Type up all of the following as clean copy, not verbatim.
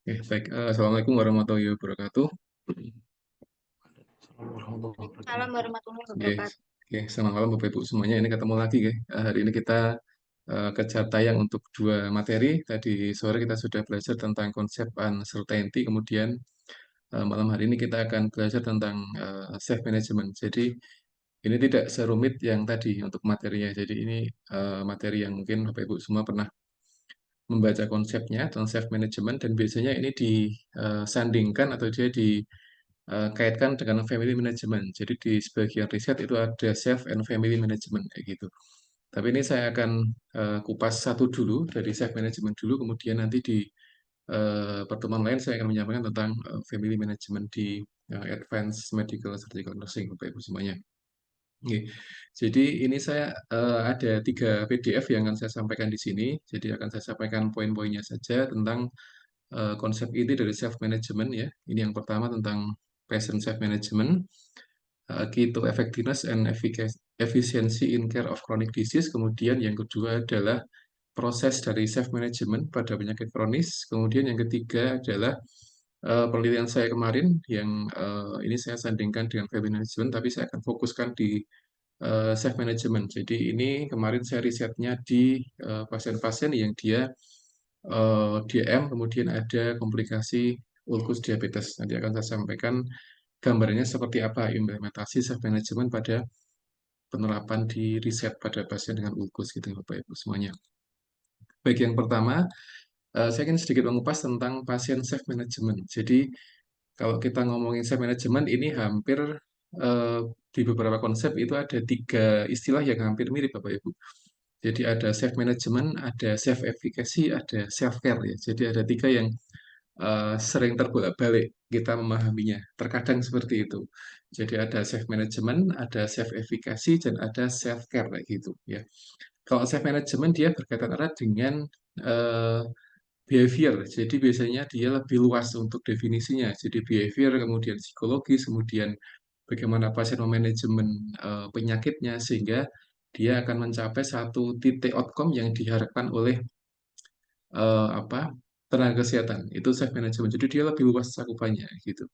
Baik. Assalamualaikum warahmatullahi wabarakatuh. Assalamualaikum warahmatullahi Waalaikumsalam wabarakatuh. warahmatullahi Oke, wabarakatuh. selamat malam Bapak Ibu semuanya. Ini ketemu lagi, ya. Hari ini kita kejar tayang untuk dua materi. Tadi sore kita sudah belajar tentang konsep uncertainty, kemudian malam hari ini kita akan belajar tentang self management. Jadi ini tidak serumit yang tadi untuk materinya. Jadi ini materi yang mungkin Bapak Ibu semua pernah membaca konsepnya tentang self management, dan biasanya ini disandingkan atau dia dikaitkan dengan family management. Jadi di sebagian riset itu ada self and family management kayak gitu. Tapi ini saya akan kupas satu dulu dari self management dulu, kemudian nanti di pertemuan lain saya akan menyampaikan tentang family management di advanced medical surgical nursing Bapak Ibu semuanya. Oke. Jadi ini saya ada 3 PDF yang akan saya sampaikan di sini. Jadi akan saya sampaikan poin-poinnya saja tentang konsep inti dari self management, ya. Ini yang pertama tentang patient self management, key to effectiveness and efficiency in care of chronic disease. Kemudian yang kedua adalah proses dari self management pada penyakit kronis. Kemudian yang ketiga adalah penelitian saya kemarin yang ini saya sandingkan dengan family management, tapi saya akan fokuskan di self management. Jadi ini kemarin saya risetnya di pasien-pasien yang dia DM, kemudian ada komplikasi ulkus diabetes. Nanti akan saya sampaikan gambarnya seperti apa implementasi self management pada penerapan di riset pada pasien dengan ulkus gitu, Bapak Ibu semuanya. Baik, yang pertama, saya ingin sedikit mengupas tentang pasien self management. Jadi kalau kita ngomongin self management ini hampir eh, di beberapa konsep itu ada 3 istilah yang hampir mirip, Bapak Ibu. Jadi ada self management, ada self efficacy, ada self care, ya. Jadi ada 3 yang sering terbolak-balik kita memahaminya. Terkadang seperti itu. Jadi ada self management, ada self efficacy, dan ada self care kayak gitu, ya. Kalau self management dia berkaitan erat dengan eh, behavior. Jadi biasanya dia lebih luas untuk definisinya. Jadi behavior, kemudian psikologis, kemudian bagaimana pasien memanajemen penyakitnya sehingga dia akan mencapai satu titik outcome yang diharapkan oleh apa tenaga kesehatan. Itu self management. Jadi dia lebih luas cakupannya gitu.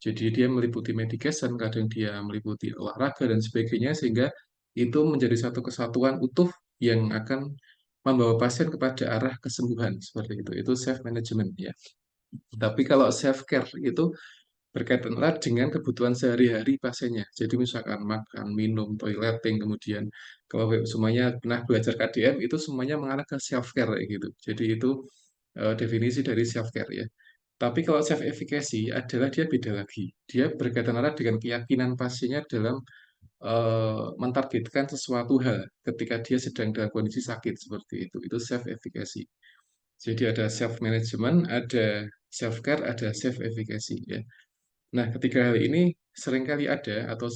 Jadi dia meliputi medication, kadang dia meliputi olahraga dan sebagainya, sehingga itu menjadi satu kesatuan utuh yang akan membawa pasien kepada arah kesembuhan seperti itu. Itu self management, ya. Tapi kalau self care itu berkaitan erat dengan kebutuhan sehari-hari pasiennya. Jadi misalkan makan, minum, toileting, kemudian kalau semuanya pernah belajar KDM itu semuanya mengarah ke self care kayak gitu. Jadi itu definisi dari self care, ya. Tapi kalau self efficacy adalah dia beda lagi. Dia berkaitan erat dengan keyakinan pasiennya dalam mentargetkan sesuatu hal ketika dia sedang dalam kondisi sakit seperti itu. Itu self efficacy. Jadi ada self management, ada self care, ada self efficacy, ya. Nah, ketiga hal ini seringkali ada atau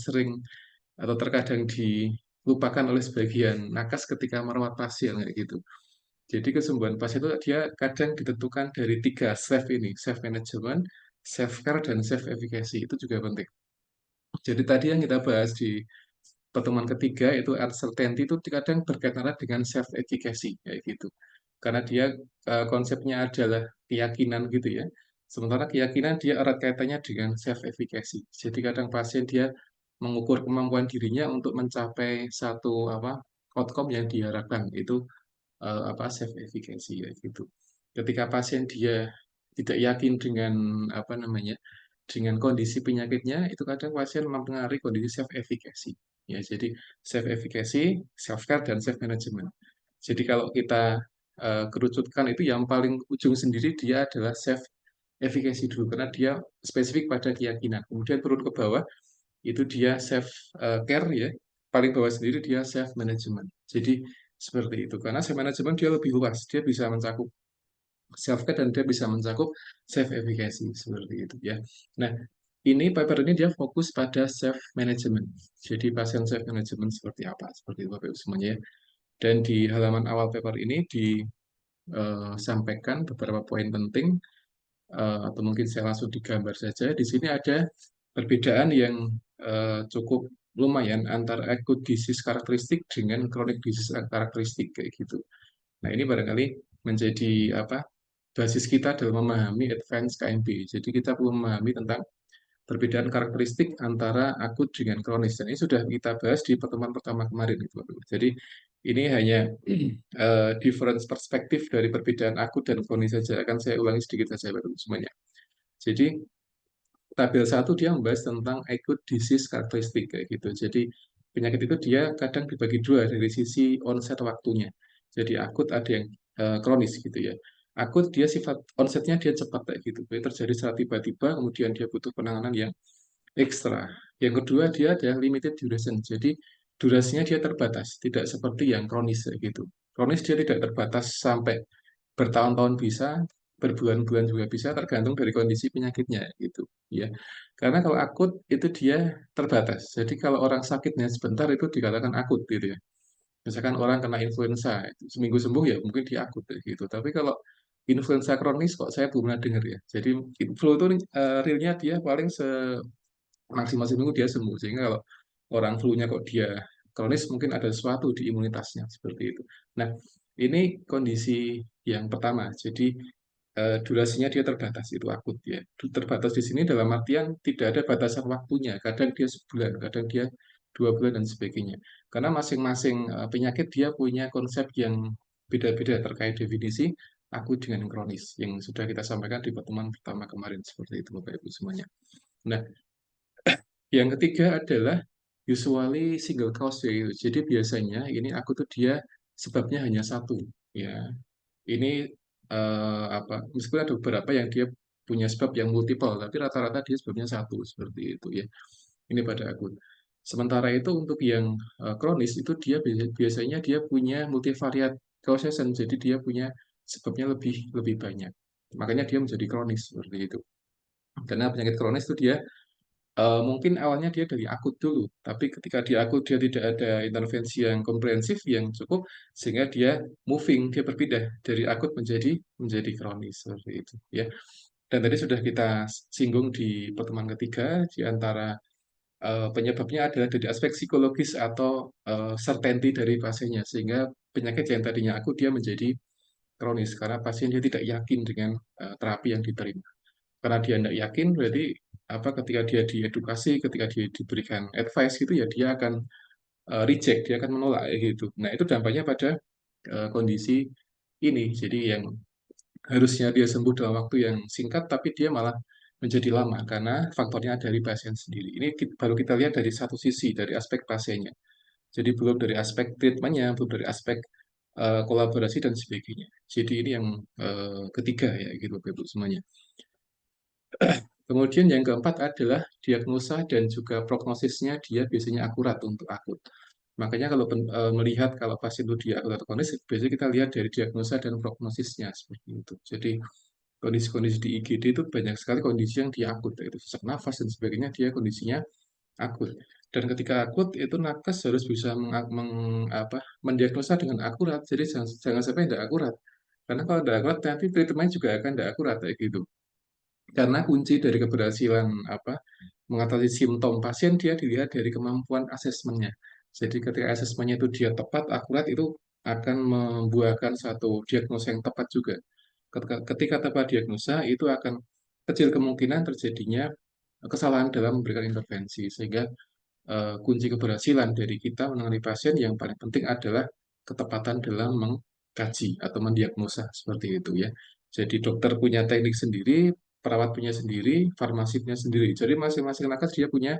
terkadang dilupakan oleh sebagian nakes ketika merawat pasien kayak gitu. Jadi kesembuhan pasien itu dia kadang ditentukan dari 3 self ini, self management, self care, dan self efficacy. Itu juga penting. Jadi tadi yang kita bahas di pertemuan ketiga itu uncertainty itu kadang berkaitan erat dengan self efficacy kayak gitu. Karena dia konsepnya adalah keyakinan gitu, ya. Sementara keyakinan dia erat kaitannya dengan self efficacy. Jadi kadang pasien dia mengukur kemampuan dirinya untuk mencapai satu outcome yang diharapkan. Itu self efficacy ya gitu. Ketika pasien dia tidak yakin dengan apa namanya dengan kondisi penyakitnya, itu kadang pasien mempengaruhi kondisi self efficacy, ya. Jadi self efficacy, self care, dan self management. Jadi kalau kita kerucutkan itu yang paling ujung sendiri dia adalah self efficacy dulu karena dia spesifik pada keyakinan. Kemudian turun ke bawah itu dia self care, ya. Paling bawah sendiri dia self management. Jadi seperti itu. Karena self management dia lebih luas, dia bisa mencakup self care dan dia bisa mencakup self efficacy seperti itu, ya. Nah, ini paper ini dia fokus pada self management. Jadi pasien self management seperti apa? Seperti itu Bapak Ibu semuanya, ya. Dan di halaman awal paper ini disampaikan beberapa poin penting, atau mungkin saya langsung digambar saja. Di sini ada perbedaan yang cukup lumayan antara acute disease karakteristik dengan chronic disease karakteristik kayak gitu. Nah, ini barangkali menjadi apa? basis kita adalah memahami advance KMB. Jadi kita perlu memahami tentang perbedaan karakteristik antara akut dengan kronis. Dan ini sudah kita bahas di pertemuan pertama kemarin, gitu, Bapak. Jadi ini hanya difference perspektif dari perbedaan akut dan kronis saja. Akan saya ulangi sedikit saja, Bapak semuanya. Jadi tabel 1 dia membahas tentang acute disease karakteristik kayak gitu. Jadi penyakit itu dia kadang dibagi dua dari sisi onset waktunya. Jadi akut ada yang kronis gitu ya. Akut dia sifat onsetnya dia cepat kayak gitu. Jadi terjadi secara tiba-tiba, kemudian dia butuh penanganan yang ekstra. Yang kedua dia ada limited duration. Jadi durasinya dia terbatas, tidak seperti yang kronis kayak gitu. Kronis dia tidak terbatas sampai bertahun-tahun bisa, berbulan-bulan juga bisa, tergantung dari kondisi penyakitnya gitu ya. Karena kalau akut itu dia terbatas. Jadi kalau orang sakitnya sebentar itu dikatakan akut gitu ya. Misalkan orang kena influenza, itu seminggu sembuh ya mungkin dia akut ya, gitu. Tapi kalau influenza kronis kok saya belum pernah dengar ya. Jadi flu itu realnya dia paling maksimal seminggu dia sembuh. Sehingga kalau orang flu-nya kok dia kronis mungkin ada sesuatu di imunitasnya seperti itu. Nah, ini kondisi yang pertama. Jadi durasinya dia terbatas, itu akut ya. Terbatas di sini dalam artian tidak ada batasan waktunya. Kadang dia sebulan, kadang dia 2 bulan dan sebagainya. Karena masing-masing penyakit dia punya konsep yang beda-beda terkait definisi akut dengan kronis yang sudah kita sampaikan di pertemuan pertama kemarin seperti itu Bapak Ibu semuanya. Nah, yang ketiga adalah usually single cause ya. Jadi biasanya ini aku tuh dia sebabnya hanya satu ya. Ini meskipun ada beberapa yang dia punya sebab yang multiple, tapi rata-rata dia sebabnya satu seperti itu ya. Ini pada akut. Sementara itu untuk yang kronis itu dia biasanya dia punya multivariate causation, jadi dia punya sebabnya lebih lebih banyak. Makanya dia menjadi kronis seperti itu. Karena penyakit kronis itu dia mungkin awalnya dia dari akut dulu, tapi ketika dia akut dia tidak ada intervensi yang komprehensif yang cukup, sehingga dia moving, dia berpindah dari akut menjadi kronis seperti itu, ya. Dan tadi sudah kita singgung di pertemuan ketiga, di antara penyebabnya adalah dari aspek psikologis atau certainty dari pasiennya, sehingga penyakit yang tadinya akut dia menjadi kronis karena pasien dia tidak yakin dengan terapi yang diterima. Karena dia tidak yakin, berarti ketika dia diedukasi, ketika dia diberikan advice gitu ya, dia akan reject, dia akan menolak gitu. Nah, itu dampaknya pada kondisi ini. Jadi yang harusnya dia sembuh dalam waktu yang singkat, tapi dia malah menjadi lama karena faktornya dari pasien sendiri. Ini baru kita lihat dari satu sisi, dari aspek pasiennya. Jadi belum dari aspek treatmentnya, belum dari aspek kolaborasi dan sebagainya. Jadi ini yang ketiga ya, gitu Bapak Ibu semuanya. Kemudian yang keempat adalah diagnosa dan juga prognosisnya dia biasanya akurat untuk akut. Makanya kalau melihat kalau pasien itu dia akut atau kronis, biasanya kita lihat dari diagnosa dan prognosisnya seperti itu. Jadi kondisi-kondisi di IGD itu banyak sekali kondisi yang dia akut, yaitu sesak nafas dan sebagainya dia kondisinya akut. Dan ketika akut itu nakes harus bisa mendiagnosa dengan akurat. Jadi jangan sampai tidak akurat. Karena kalau tidak akurat nanti treatment juga akan tidak akurat kayak gitu. Karena kunci dari keberhasilan mengatasi simptom pasien dia dilihat dari kemampuan asesmennya. Jadi ketika asesmennya itu dia tepat, akurat itu akan membuahkan satu diagnosa yang tepat juga. Ketika tepat diagnosa itu akan kecil kemungkinan terjadinya kesalahan dalam memberikan intervensi. Sehingga kunci keberhasilan dari kita menangani pasien yang paling penting adalah ketepatan dalam mengkaji atau mendiagnosa seperti itu ya. Jadi dokter punya teknik sendiri, perawat punya sendiri, farmasi punya sendiri. Jadi masing-masing nakes dia punya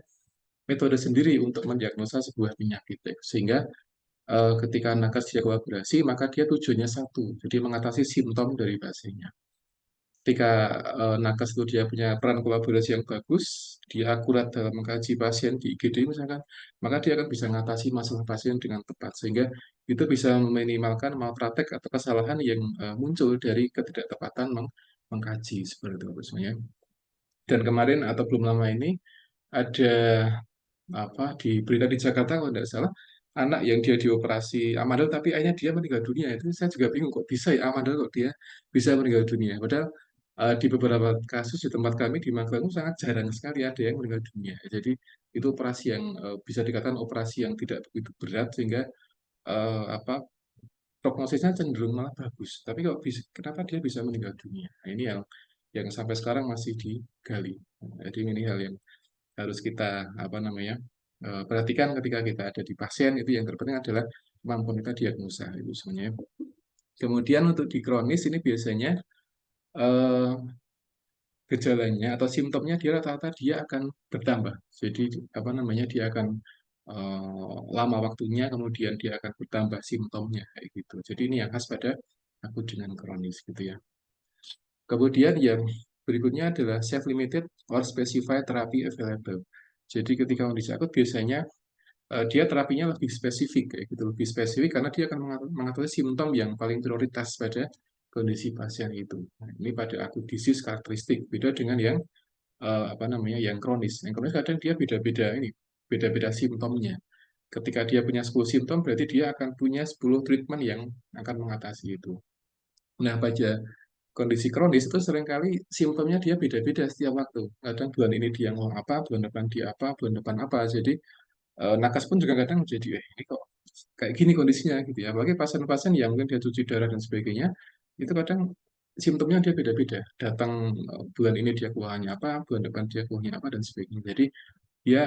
metode sendiri untuk mendiagnosa sebuah penyakit ya. Sehingga ketika nakes dia kolaborasi, maka dia tujuannya satu, jadi mengatasi simptom dari pasiennya. Ketika nakes itu dia punya peran kolaborasi yang bagus, dia akurat dalam mengkaji pasien di IGD misalkan, maka dia akan bisa mengatasi masalah pasien dengan tepat, sehingga itu bisa meminimalkan malpraktek atau kesalahan yang muncul dari ketidaktepatan mengkaji seperti itu maksudnya. Dan kemarin atau belum lama ini ada di berita di Jakarta kalau tidak salah anak yang dia dioperasi amandel tapi akhirnya dia meninggal dunia. Itu saya juga bingung kok bisa ya amandel kok dia bisa meninggal dunia, padahal di beberapa kasus di tempat kami di Magelang itu sangat jarang sekali ada yang meninggal dunia. Jadi itu operasi yang bisa dikatakan operasi yang tidak begitu berat sehingga eh, apa prognosisnya cenderung malah bagus. Tapi kok kenapa dia bisa meninggal dunia? Nah, ini yang sampai sekarang masih digali. Jadi ini hal yang harus kita apa namanya perhatikan ketika kita ada di pasien. Itu yang terpenting adalah kemampuan kita diagnosa itu sebenarnya. Kemudian untuk di kronis ini biasanya eh, gejalanya atau simptomnya dia rata-rata dia akan bertambah. Jadi apa namanya dia akan lama waktunya, kemudian dia akan bertambah simptomnya kayak gitu. Jadi ini yang khas pada akut dengan kronis gitu ya. Kemudian yang berikutnya adalah self-limited or specified therapy available. Jadi ketika kondisi akut biasanya dia terapinya lebih spesifik kayak gitu, lebih spesifik karena dia akan mengatasi simptom yang paling prioritas pada kondisi pasien itu. Nah, ini pada akut disease karakteristik beda dengan yang apa namanya yang kronis. Yang kronis kadang dia beda-beda ini, beda-beda simptomnya. Ketika dia punya 10 simptom, berarti dia akan punya 10 treatment yang akan mengatasi itu. Nah, pada kondisi kronis itu seringkali simptomnya dia beda-beda setiap waktu. Kadang bulan ini dia ngomong apa, bulan depan dia apa, bulan depan apa. Jadi nakas pun juga kadang jadi, ini kok kayak gini kondisinya gitu ya. Apalagi pasien-pasien yang mungkin dia cuci darah dan sebagainya, itu kadang simptomnya dia beda-beda. Datang bulan ini dia keluhannya apa, bulan depan dia keluhannya apa dan sebagainya. Jadi dia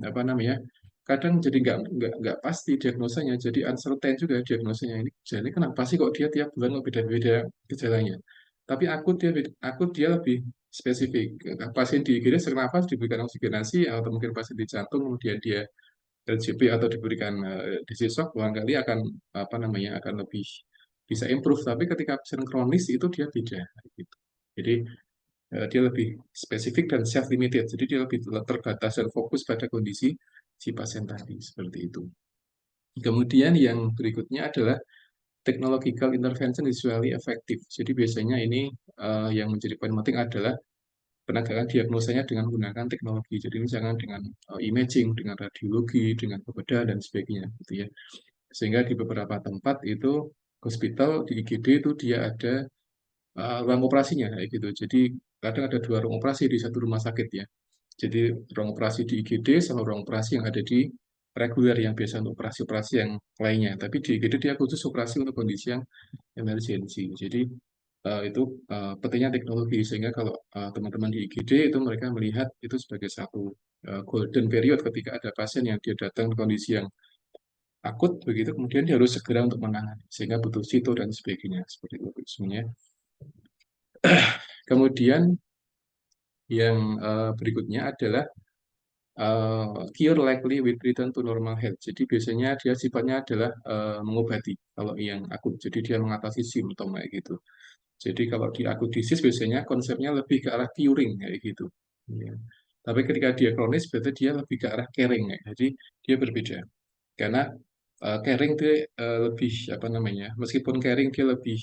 apa namanya? Kadang jadi nggak pasti diagnosanya, jadi uncertain juga diagnosanya ini. Jadi kenapa sih kok dia tiap bulan kok beda-beda gejalanya? Tapi akut dia lebih spesifik. Pasien di IGD sesak nafas diberikan oksigenasi atau mungkin pasien di jantung kemudian dia LJP atau diberikan disease shock barangkali akan apa namanya akan lebih bisa improve. Tapi ketika pasien kronis itu dia beda gitu. Jadi dia lebih spesifik dan self limited. Jadi dia lebih terbatas dan fokus pada kondisi si pasien tadi seperti itu. Kemudian yang berikutnya adalah technological intervention usually effective. Jadi biasanya ini yang menjadi poin penting adalah penegakan diagnosanya dengan menggunakan teknologi. Jadi misalkan dengan imaging, dengan radiologi, dengan bedah dan sebagainya, gitu ya. Sehingga di beberapa tempat itu hospital di IGD itu dia ada ruang operasinya kayak gitu. Jadi kadang ada dua ruang operasi di satu rumah sakit ya. Jadi ruang operasi di IGD sama ruang operasi yang ada di reguler yang biasa untuk operasi-operasi yang lainnya. Tapi di IGD dia khusus operasi untuk kondisi yang emergency. Jadi itu pentingnya teknologi sehingga kalau teman-teman di IGD itu mereka melihat itu sebagai satu golden period ketika ada pasien yang dia datang kondisi yang akut begitu kemudian dia harus segera untuk menangani sehingga butuh situ dan sebagainya seperti itu sebenarnya. Kemudian yang berikutnya adalah cure likely with return to normal health. Jadi biasanya dia sifatnya adalah mengobati kalau yang akut. Jadi dia mengatasi simptom kayak gitu. Jadi kalau di akut disease biasanya konsepnya lebih ke arah curing kayak gitu. Ya. Tapi ketika dia kronis berarti dia lebih ke arah caring ya. Jadi dia berbeda. Karena caring dia lebih apa namanya? Meskipun caring dia lebih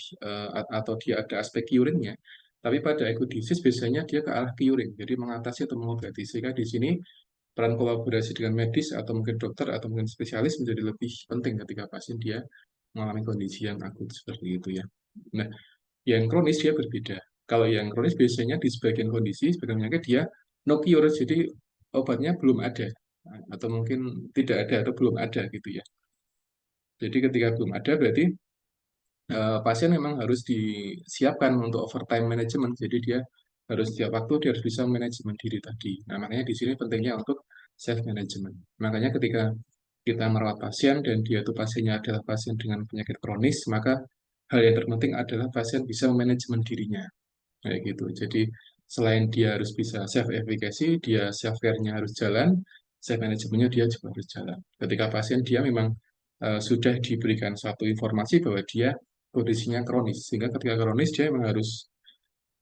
atau dia ada aspek curingnya, tapi pada acute disease biasanya dia ke arah curing. Jadi mengatasi atau mengobati. Sehingga di sini peran kolaborasi dengan medis atau mungkin dokter atau mungkin spesialis menjadi lebih penting ketika pasien dia mengalami kondisi yang akut seperti itu ya. Nah, yang kronis dia berbeda. Kalau yang kronis biasanya di sebagian kondisi, sebagian penyakit dia no cure, jadi obatnya belum ada atau mungkin tidak ada atau belum ada gitu ya. Jadi ketika belum ada berarti pasien memang harus disiapkan untuk overtime management. Jadi dia harus setiap waktu dia harus bisa manajemen diri tadi. Nah, makanya di sini pentingnya untuk self management. Makanya ketika kita merawat pasien dan dia itu pasiennya adalah pasien dengan penyakit kronis, maka hal yang terpenting adalah pasien bisa manajemen dirinya. Kayak gitu. Jadi selain dia harus bisa self efficacy, dia self care-nya harus jalan, self manajemennya dia juga harus jalan. Ketika pasien dia memang sudah diberikan satu informasi bahwa dia kondisinya kronis, sehingga ketika kronis dia memang harus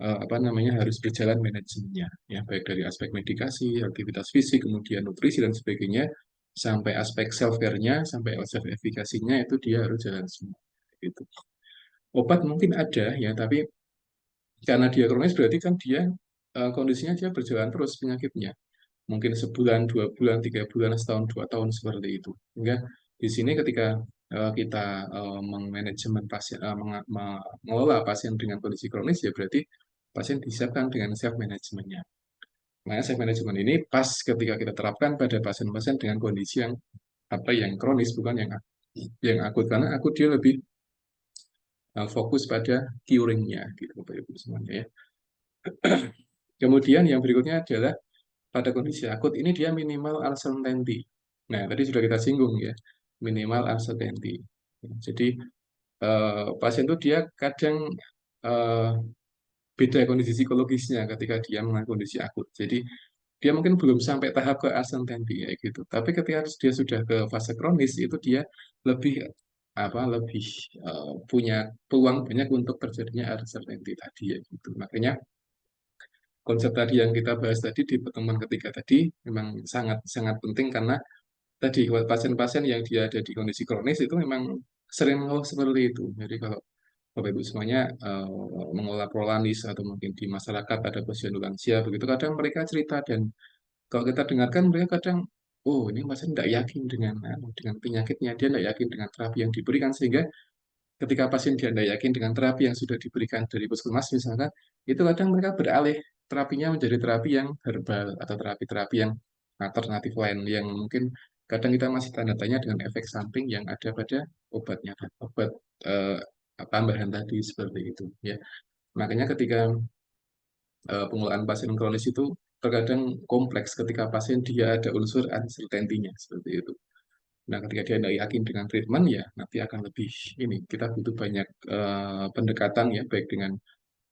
apa namanya harus berjalan manajemennya, ya baik dari aspek medikasi, aktivitas fisik, kemudian nutrisi dan sebagainya, sampai aspek self care-nya, sampai self efficacy-nya itu dia harus jalan semua. Gitu. Obat mungkin ada ya, tapi karena dia kronis berarti kan dia kondisinya dia berjalan terus penyakitnya. Mungkin sebulan, 2 bulan, 3 bulan, setahun, 2 tahun seperti itu. Sehingga di sini ketika kita mengmanajemen pasien, mengelola pasien dengan kondisi kronis ya berarti pasien disiapkan dengan self manajemennya. Nah, self management ini pas ketika kita terapkan pada pasien-pasien dengan kondisi yang apa yang kronis bukan yang akut karena akut dia lebih fokus pada curing-nya gitu Bapak Ibu semuanya ya. Kemudian yang berikutnya adalah pada kondisi akut ini dia minimal uncertainty. Nah, tadi sudah kita singgung ya, minimal uncertainty. Jadi pasien itu dia kadang eh, beda kondisi psikologisnya ketika dia mengalami kondisi akut. Jadi dia mungkin belum sampai tahap ke uncertainty ya gitu. Tapi ketika dia sudah ke fase kronis itu dia lebih lebih punya peluang banyak untuk terjadinya uncertainty tadi ya gitu. Makanya konsep tadi yang kita bahas tadi di pertemuan ketiga tadi memang sangat sangat penting karena tadi pasien-pasien yang dia ada di kondisi kronis itu memang sering mengeluh seperti itu. Jadi kalau Bapak Ibu semuanya mengelola prolanis atau mungkin di masyarakat ada pasien lansia begitu kadang mereka cerita dan kalau kita dengarkan mereka kadang oh ini pasien tidak yakin dengan penyakitnya dia tidak yakin dengan terapi yang diberikan sehingga ketika pasien dia tidak yakin dengan terapi yang sudah diberikan dari puskesmas misalkan, itu kadang mereka beralih terapinya menjadi terapi yang herbal atau terapi-terapi yang alternatif lain yang mungkin kadang kita masih tanda tanya dengan efek samping yang ada pada obatnya, obat eh, tambahan tadi seperti itu ya. Makanya ketika pengelolaan pasien kronis itu terkadang kompleks ketika pasien dia ada unsur uncertainty-nya seperti itu. Nah, ketika dia tidak yakin dengan treatment, ya nanti akan lebih ini. Kita butuh banyak pendekatan ya, baik dengan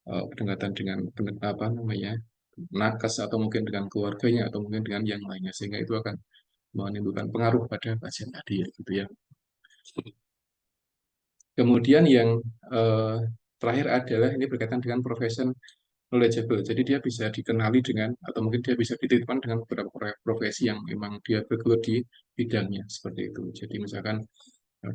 pendekatan dengan apa namanya nakes atau mungkin dengan keluarganya atau mungkin dengan yang lainnya, sehingga itu akan menimbulkan pengaruh pada pasien tadi ya, gitu ya. Kemudian yang eh, terakhir adalah ini berkaitan dengan profession knowledgeable. Jadi dia bisa dikenali dengan atau mungkin dia bisa dititipkan dengan beberapa profesi yang memang dia bergelut di bidangnya seperti itu. Jadi misalkan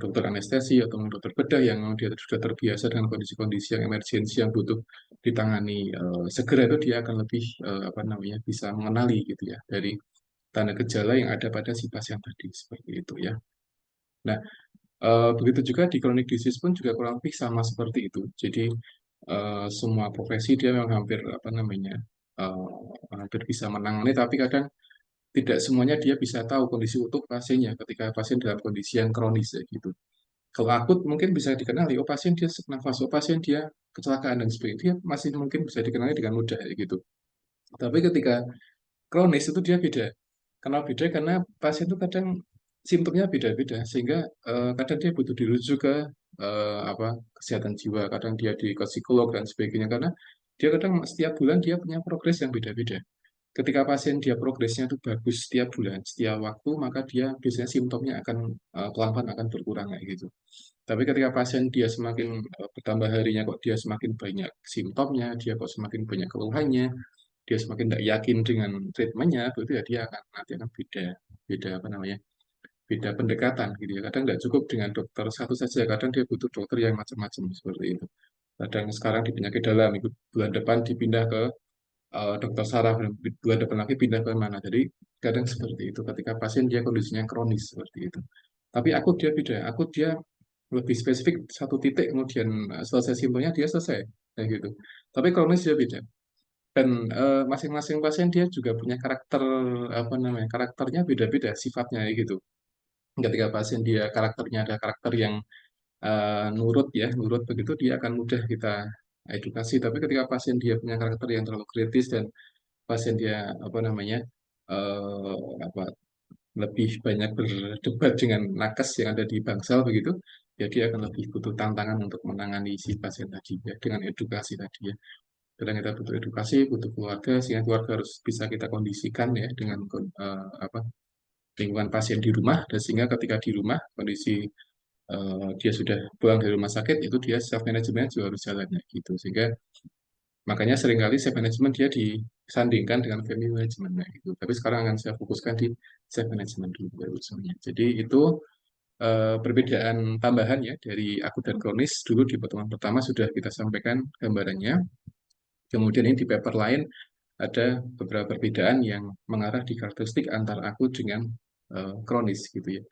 dokter anestesi atau dokter bedah yang memang dia sudah terbiasa dengan kondisi-kondisi yang emergensi yang butuh ditangani segera itu dia akan lebih apa namanya bisa mengenali gitu ya dari tanda gejala yang ada pada si pasien tadi seperti itu ya. Nah, begitu juga di chronic disease pun juga kurang lebih sama seperti itu. Jadi semua profesi dia memang hampir apa namanya eh, hampir bisa menangani, tapi kadang tidak semuanya dia bisa tahu kondisi utuh pasiennya ketika pasien dalam kondisi yang kronis ya gitu. Kalau akut mungkin bisa dikenali, oh pasien dia sesak nafas, oh pasien dia kecelakaan dan sebagainya, dia masih mungkin bisa dikenali dengan mudah ya gitu. Tapi ketika kronis itu dia beda. Kenapa beda? Karena pasien itu kadang simptomnya beda-beda, sehingga kadang dia butuh dirujuk ke apa kesehatan jiwa, kadang dia ke psikolog dan sebagainya, karena dia kadang setiap bulan dia punya progres yang beda-beda. Ketika pasien dia progresnya itu bagus setiap bulan, setiap waktu, maka dia biasanya simptomnya akan pelan-pelan akan berkurang kayak gitu. Tapi ketika pasien dia semakin bertambah harinya kok dia semakin banyak simptomnya, dia kok semakin banyak keluhannya, dia semakin tidak yakin dengan treatmentnya, berarti ya dia akan nanti akan beda beda apa namanya beda pendekatan gitu ya. Kadang tidak cukup dengan dokter satu saja, kadang dia butuh dokter yang macam-macam seperti itu. Kadang sekarang di penyakit dalam, bulan depan dipindah ke dokter saraf, dan bulan depan lagi pindah ke mana. Jadi kadang seperti itu ketika pasien dia kondisinya kronis seperti itu. Tapi akut dia beda, akut dia lebih spesifik satu titik kemudian selesai simptomnya dia selesai kayak gitu. Tapi kronis dia beda dan masing-masing pasien dia juga punya karakter apa namanya karakternya beda-beda sifatnya kayak gitu. Ketika pasien dia karakternya ada karakter yang nurut ya nurut begitu dia akan mudah kita edukasi. Tapi ketika pasien dia punya karakter yang terlalu kritis dan pasien dia apa namanya eh, apa lebih banyak berdebat dengan nakes yang ada di bangsal begitu, ya dia akan lebih butuh tantangan untuk menangani si pasien tadi ya dengan edukasi tadi ya. Kadang kita butuh edukasi, butuh keluarga, sehingga keluarga harus bisa kita kondisikan ya dengan apa lingkungan pasien di rumah, dan sehingga ketika di rumah kondisi dia sudah pulang dari rumah sakit itu dia self management juga harus jalannya gitu, sehingga makanya seringkali self management dia disandingkan dengan family management nah, gitu. Tapi sekarang akan saya fokuskan di self management dulu baru semuanya. Jadi itu perbedaan tambahan ya dari akut dan kronis dulu di pertemuan pertama sudah kita sampaikan gambarannya. Kemudian ini di paper lain ada beberapa perbedaan yang mengarah di karakteristik antara akut dengan kronis gitu ya.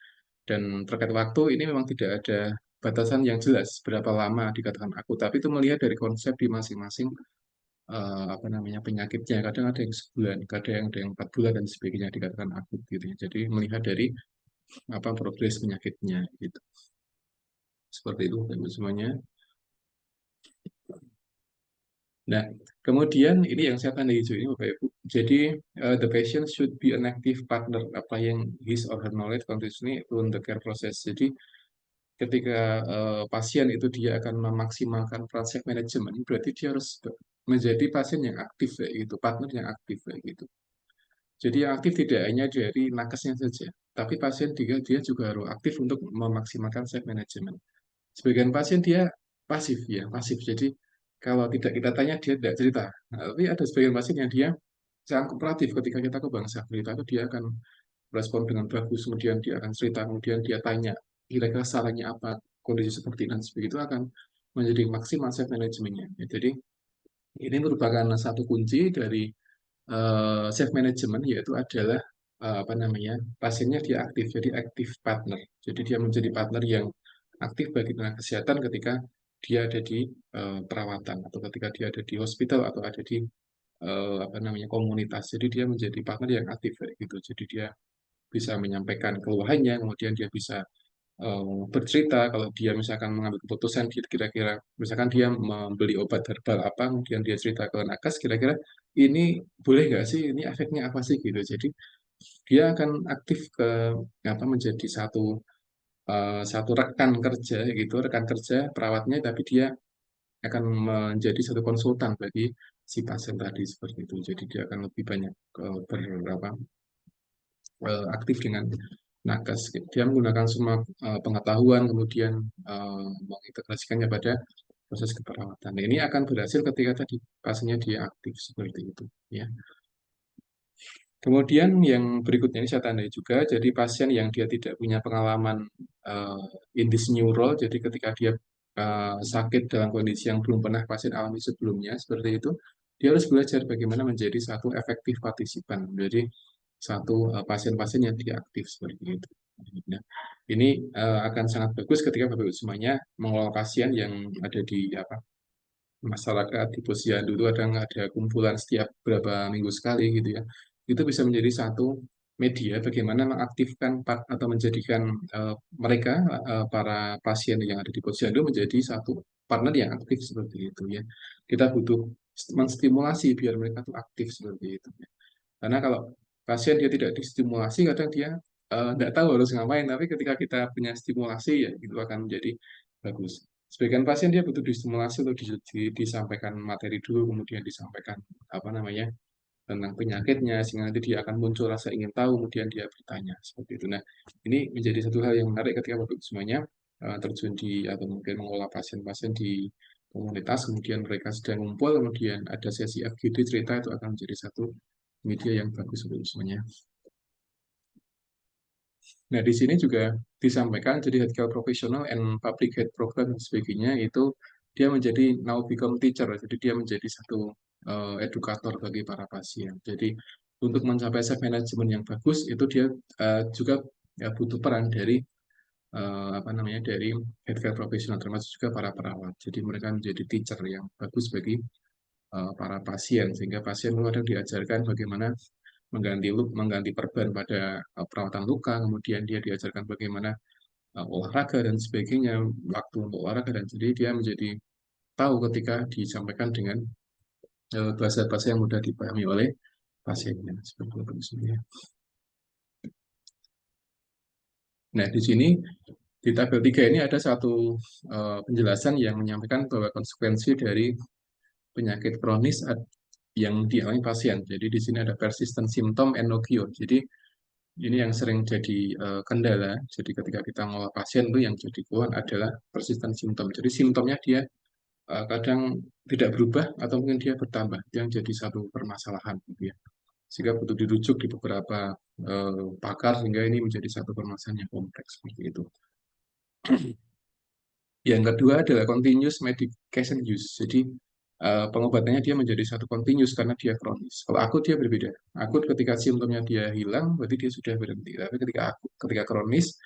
Dan terkait waktu ini memang tidak ada batasan yang jelas berapa lama dikatakan akut, tapi itu melihat dari konsep di masing-masing apa namanya penyakitnya. Kadang ada yang sebulan, kadang ada yang 4 bulan dan sebagainya dikatakan akut gitu ya. Jadi melihat dari apa progres penyakitnya gitu. Seperti itu Bapak Ibu semuanya. Nah, kemudian ini yang saya tanda hijau ini Bapak Ibu. Jadi the patient should be an active partner applying his or her knowledge continuously on the care process. Jadi ketika pasien itu dia akan memaksimalkan proses manajemen, berarti dia harus menjadi pasien yang aktif kayak gitu, partner yang aktif kayak gitu. Jadi yang aktif tidak hanya dari nakesnya saja, tapi pasien dia juga harus aktif untuk memaksimalkan self management. Sebagian pasien dia pasif ya, pasif. Jadi kalau tidak kita tanya dia tidak cerita. Nah, tapi ada sebagian pasien yang dia sangat kooperatif ketika kita ke bangsa cerita itu dia akan respon dengan bagus, kemudian dia akan cerita, kemudian dia tanya kira-kira salahnya apa, kondisi seperti dan sebagainya itu akan menjadi maksimal self managementnya. Ya, jadi ini merupakan satu kunci dari self management yaitu adalah apa namanya pasiennya dia aktif jadi aktif partner jadi dia menjadi partner yang aktif bagi tenaga kesehatan ketika dia ada di perawatan atau ketika dia ada di hospital atau ada di apa namanya komunitas jadi dia menjadi partner yang aktif kayak gitu jadi dia bisa menyampaikan keluhannya kemudian dia bisa bercerita kalau dia misalkan mengambil keputusan kira-kira misalkan dia membeli obat herbal apa kemudian dia cerita ke nakes kira-kira ini boleh nggak sih ini efeknya apa sih gitu jadi dia akan aktif ke apa menjadi satu rekan kerja gitu rekan kerja perawatnya tapi dia akan menjadi satu konsultan bagi si pasien tadi seperti itu jadi dia akan lebih banyak berapa aktif dengan nakes. Dia menggunakan semua pengetahuan, kemudian mengintegrasikannya pada proses keperawatan. Nah, ini akan berhasil ketika tadi pasiennya dia aktif seperti itu. Ya. Kemudian yang berikutnya ini saya tandai juga, jadi pasien yang dia tidak punya pengalaman uh, in this new role, jadi ketika dia sakit dalam kondisi yang belum pernah pasien alami sebelumnya, seperti itu, dia harus belajar bagaimana menjadi satu efektif partisipan, jadi satu pasien-pasien yang dia aktif seperti itu. Nah, ini akan sangat bagus ketika Bapak Ibu semuanya mengelola pasien yang ada di apa masyarakat di posyandu itu ada kumpulan setiap berapa minggu sekali gitu ya. Itu bisa menjadi satu media bagaimana mengaktifkan atau menjadikan mereka para pasien yang ada di posyandu menjadi satu partner yang aktif seperti itu ya. Kita butuh menstimulasi biar mereka tuh aktif seperti itu. Ya. Karena kalau pasien dia tidak distimulasi kadang dia nggak tahu harus ngapain tapi ketika kita punya stimulasi ya itu akan menjadi bagus. Sebagian pasien dia butuh distimulasi untuk disampaikan materi dulu, kemudian disampaikan apa namanya tentang penyakitnya, sehingga nanti dia akan muncul rasa ingin tahu, kemudian dia bertanya seperti itu. Nah, ini menjadi satu hal yang menarik ketika Bapak semuanya terjun di atau mungkin mengolah pasien-pasien di komunitas, kemudian mereka sedang ngumpul, kemudian ada sesi FGD cerita itu akan menjadi satu media yang bagus untuk semuanya. Nah, di sini juga disampaikan jadi healthcare professional and public health program dan sebagainya itu dia menjadi now become teacher, jadi dia menjadi satu edukator bagi para pasien. Jadi untuk mencapai self management yang bagus itu dia juga ya, butuh peran dari apa namanya dari healthcare professional termasuk juga para perawat. Jadi mereka menjadi teacher yang bagus bagi para pasien sehingga pasien kadang diajarkan bagaimana mengganti perban pada perawatan luka, kemudian dia diajarkan bagaimana olahraga dan sebagainya, waktu untuk olahraga dan jadi dia menjadi tahu ketika disampaikan dengan bahasa-bahasa yang mudah dipahami oleh pasiennya seperti itu sebenarnya. Nah, di sini di tabel 3 ini ada satu penjelasan yang menyampaikan bahwa konsekuensi dari penyakit kronis yang dialami pasien. Jadi di sini ada persistent symptom and no cure. Jadi ini yang sering jadi kendala. Jadi ketika kita mengolah pasien itu yang jadi keluhan adalah persisten simptom. Jadi simptomnya dia kadang tidak berubah atau mungkin dia bertambah. Yang jadi satu permasalahan gitu ya. Sehingga butuh dirujuk di beberapa pakar sehingga ini menjadi satu permasalahan yang kompleks seperti itu. Yang kedua adalah continuous medication use. Jadi pengobatannya dia menjadi satu continuous karena dia kronis. Kalau akut dia berbeda. Akut ketika simptomnya dia hilang, berarti dia sudah berhenti. Tapi ketika kronis,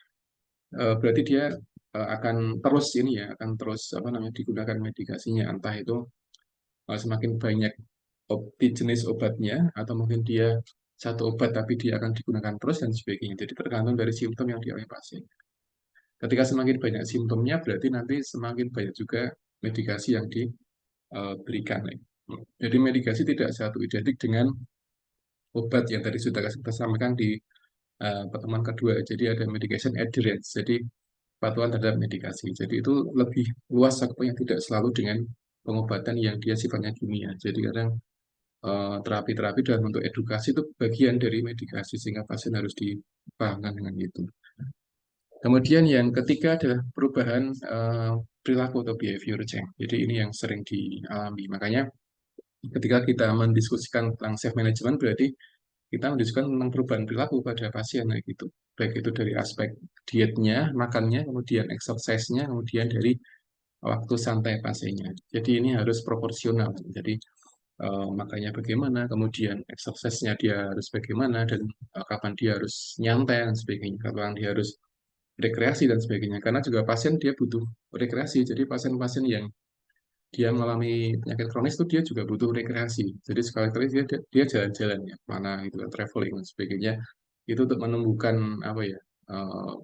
berarti dia akan terus ini ya, akan terus apa namanya digunakan medikasinya. Entah itu semakin banyak jenis obatnya, atau mungkin dia satu obat tapi dia akan digunakan terus dan sebagainya. Jadi tergantung dari simptom yang dialami pasien. Ketika semakin banyak simptomnya, berarti nanti semakin banyak juga medikasi yang diberikan. Jadi medikasi tidak satu identik dengan obat yang tadi sudah kita sampaikan di pertemuan kedua. Jadi ada medication adherence, jadi kepatuhan terhadap medikasi. Jadi itu lebih luas cakupannya, tidak selalu dengan pengobatan yang dia sifatnya kimia. Jadi kadang terapi-terapi dalam bentuk edukasi itu bagian dari medikasi sehingga pasien harus dipahamkan dengan itu. Kemudian yang ketiga adalah perubahan perilaku atau behavior change. Jadi ini yang sering dialami. Makanya ketika kita mendiskusikan tentang self management berarti kita mendiskusikan tentang perubahan perilaku pada pasien gitu. Baik itu dari aspek dietnya, makannya, kemudian exercise-nya, kemudian dari waktu santai pasiennya. Jadi ini harus proporsional. Jadi makanya bagaimana, kemudian exercise-nya dia harus bagaimana, dan kapan dia harus nyantai dan sebagainya, kapan dia harus rekreasi dan sebagainya. Karena juga pasien dia butuh rekreasi. Jadi pasien-pasien yang dia mengalami penyakit kronis itu dia juga butuh rekreasi. Jadi sekali-kali dia jalan-jalan ya, mana gitu, traveling dan sebagainya. Itu untuk menumbuhkan apa ya, eh,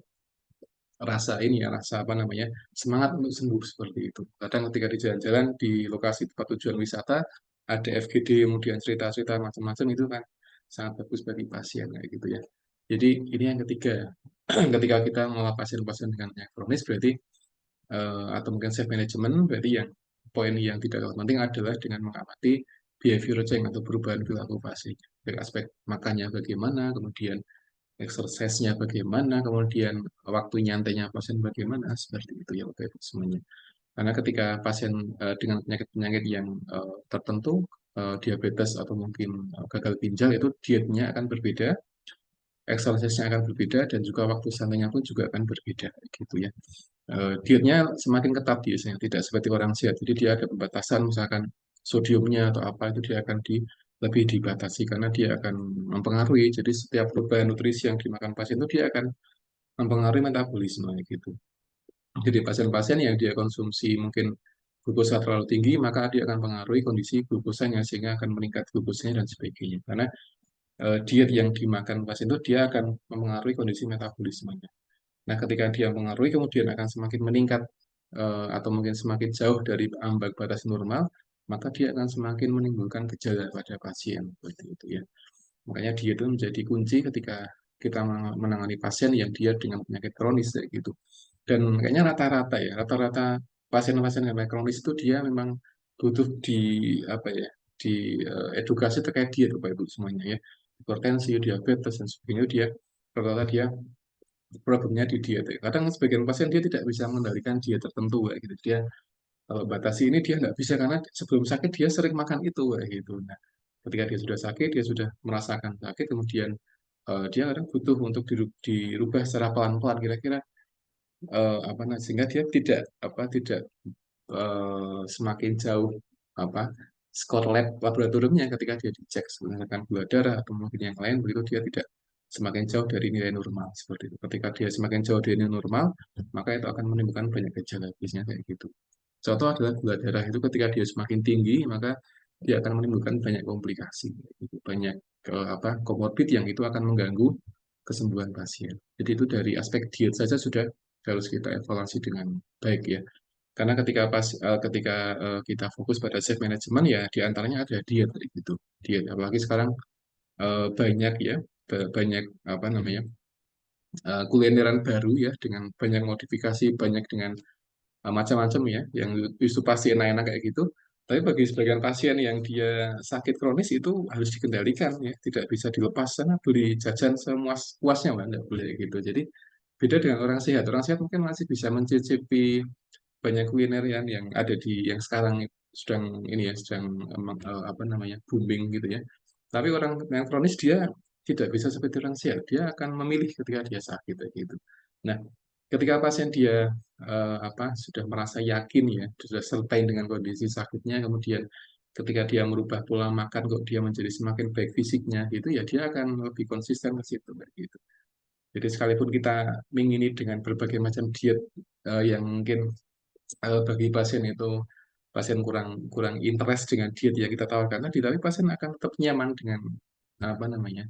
rasa ini ya, rasa apa namanya, semangat untuk sembuh seperti itu. Kadang ketika di jalan-jalan di lokasi tempat tujuan wisata, ada FGD, kemudian cerita-cerita macam-macam itu kan sangat bagus bagi pasien kayak gitu ya. Jadi ini yang ketiga, ketika kita mengolah pasien-pasien dengan penyakit kronis berarti atau mungkin self management berarti yang poin yang tidak kalah penting adalah dengan mengamati behavior change atau perubahan perilaku pasien. Dari aspek makannya bagaimana, kemudian exercise-nya bagaimana, kemudian waktu nyantainya pasien bagaimana, seperti itu ya Bapak Ibu semuanya. Karena ketika pasien dengan penyakit-penyakit yang tertentu, diabetes atau mungkin gagal ginjal, itu dietnya akan berbeda, exercise-nya akan berbeda, dan juga waktu santainya pun juga akan berbeda, gitu ya. Dietnya semakin ketat biasanya, tidak seperti orang sehat. Jadi dia ada pembatasan, misalkan sodiumnya atau apa itu dia akan lebih dibatasi karena dia akan mempengaruhi. Jadi setiap perubahan nutrisi yang dimakan pasien itu dia akan mempengaruhi metabolisme gitu. Jadi pasien-pasien yang dia konsumsi mungkin glukosa terlalu tinggi, maka dia akan mempengaruhi kondisi glukosanya sehingga akan meningkat glukosanya dan sebagainya. Karena diet yang dimakan pasien itu dia akan mempengaruhi kondisi metabolismenya. Nah, ketika dia mempengaruhi kemudian akan semakin meningkat atau mungkin semakin jauh dari ambang batas normal, maka dia akan semakin menimbulkan gejala pada pasien seperti itu ya. Makanya diet itu menjadi kunci ketika kita menangani pasien yang dia dengan penyakit kronis kayak gitu. Dan kayaknya rata-rata ya, rata-rata pasien-pasien dengan penyakit kronis itu dia memang butuh di apa ya, di edukasi terkait diet Bapak Ibu semuanya ya. Hipertensi, diabetes dan sebagainya dia rata-rata dia problemnya di diet. Kadang sebagian pasien dia tidak bisa mengendalikan diet tertentu kayak gitu. Dia kalau batasi ini dia nggak bisa karena sebelum sakit dia sering makan itu kayak gitu. Nah, ketika dia sudah sakit, dia sudah merasakan sakit, kemudian dia kadang butuh untuk dirubah secara pelan-pelan kira-kira apa nah, sehingga dia tidak semakin jauh apa skor lab laboratoriumnya ketika dia dicek menggunakan gula darah atau mungkin yang lain begitu dia tidak semakin jauh dari nilai normal seperti itu. Ketika dia semakin jauh dari nilai normal, maka itu akan menimbulkan banyak gejala biasanya kayak gitu. Contoh adalah gula darah itu ketika dia semakin tinggi, maka dia akan menimbulkan banyak komplikasi, gitu. Banyak komorbid yang itu akan mengganggu kesembuhan pasien. Jadi itu dari aspek diet saja sudah harus kita evaluasi dengan baik ya. Karena ketika kita fokus pada self management ya diantaranya ada diet gitu. Diet apalagi sekarang banyak ya banyak apa namanya kulineran baru ya dengan banyak modifikasi, banyak dengan macam-macam ya, yang itu pasti enak-enak kayak gitu. Tapi bagi sebagian pasien yang dia sakit kronis itu harus dikendalikan ya, tidak bisa dilepas sana beli jajan semuas puasnya, Mbak, nggak boleh kayak gitu. Jadi beda dengan orang sehat. Orang sehat mungkin masih bisa mencicipi banyak kuliner yang ada di yang sekarang sedang ini ya, sedang apa namanya booming gitu ya. Tapi orang yang kronis dia tidak bisa seperti orang sehat. Dia akan memilih ketika dia sakit kayak gitu. Nah, ketika pasien dia sudah merasa yakin ya, sudah selesai dengan kondisi sakitnya, kemudian ketika dia merubah pola makan kok dia menjadi semakin baik fisiknya gitu ya, dia akan lebih konsisten ke situ kayak gitu. Jadi sekalipun kita mengingini dengan berbagai macam diet yang mungkin bagi pasien itu pasien kurang kurang interest dengan diet yang kita tawarkan tadi, tapi pasien akan tetap nyaman dengan apa namanya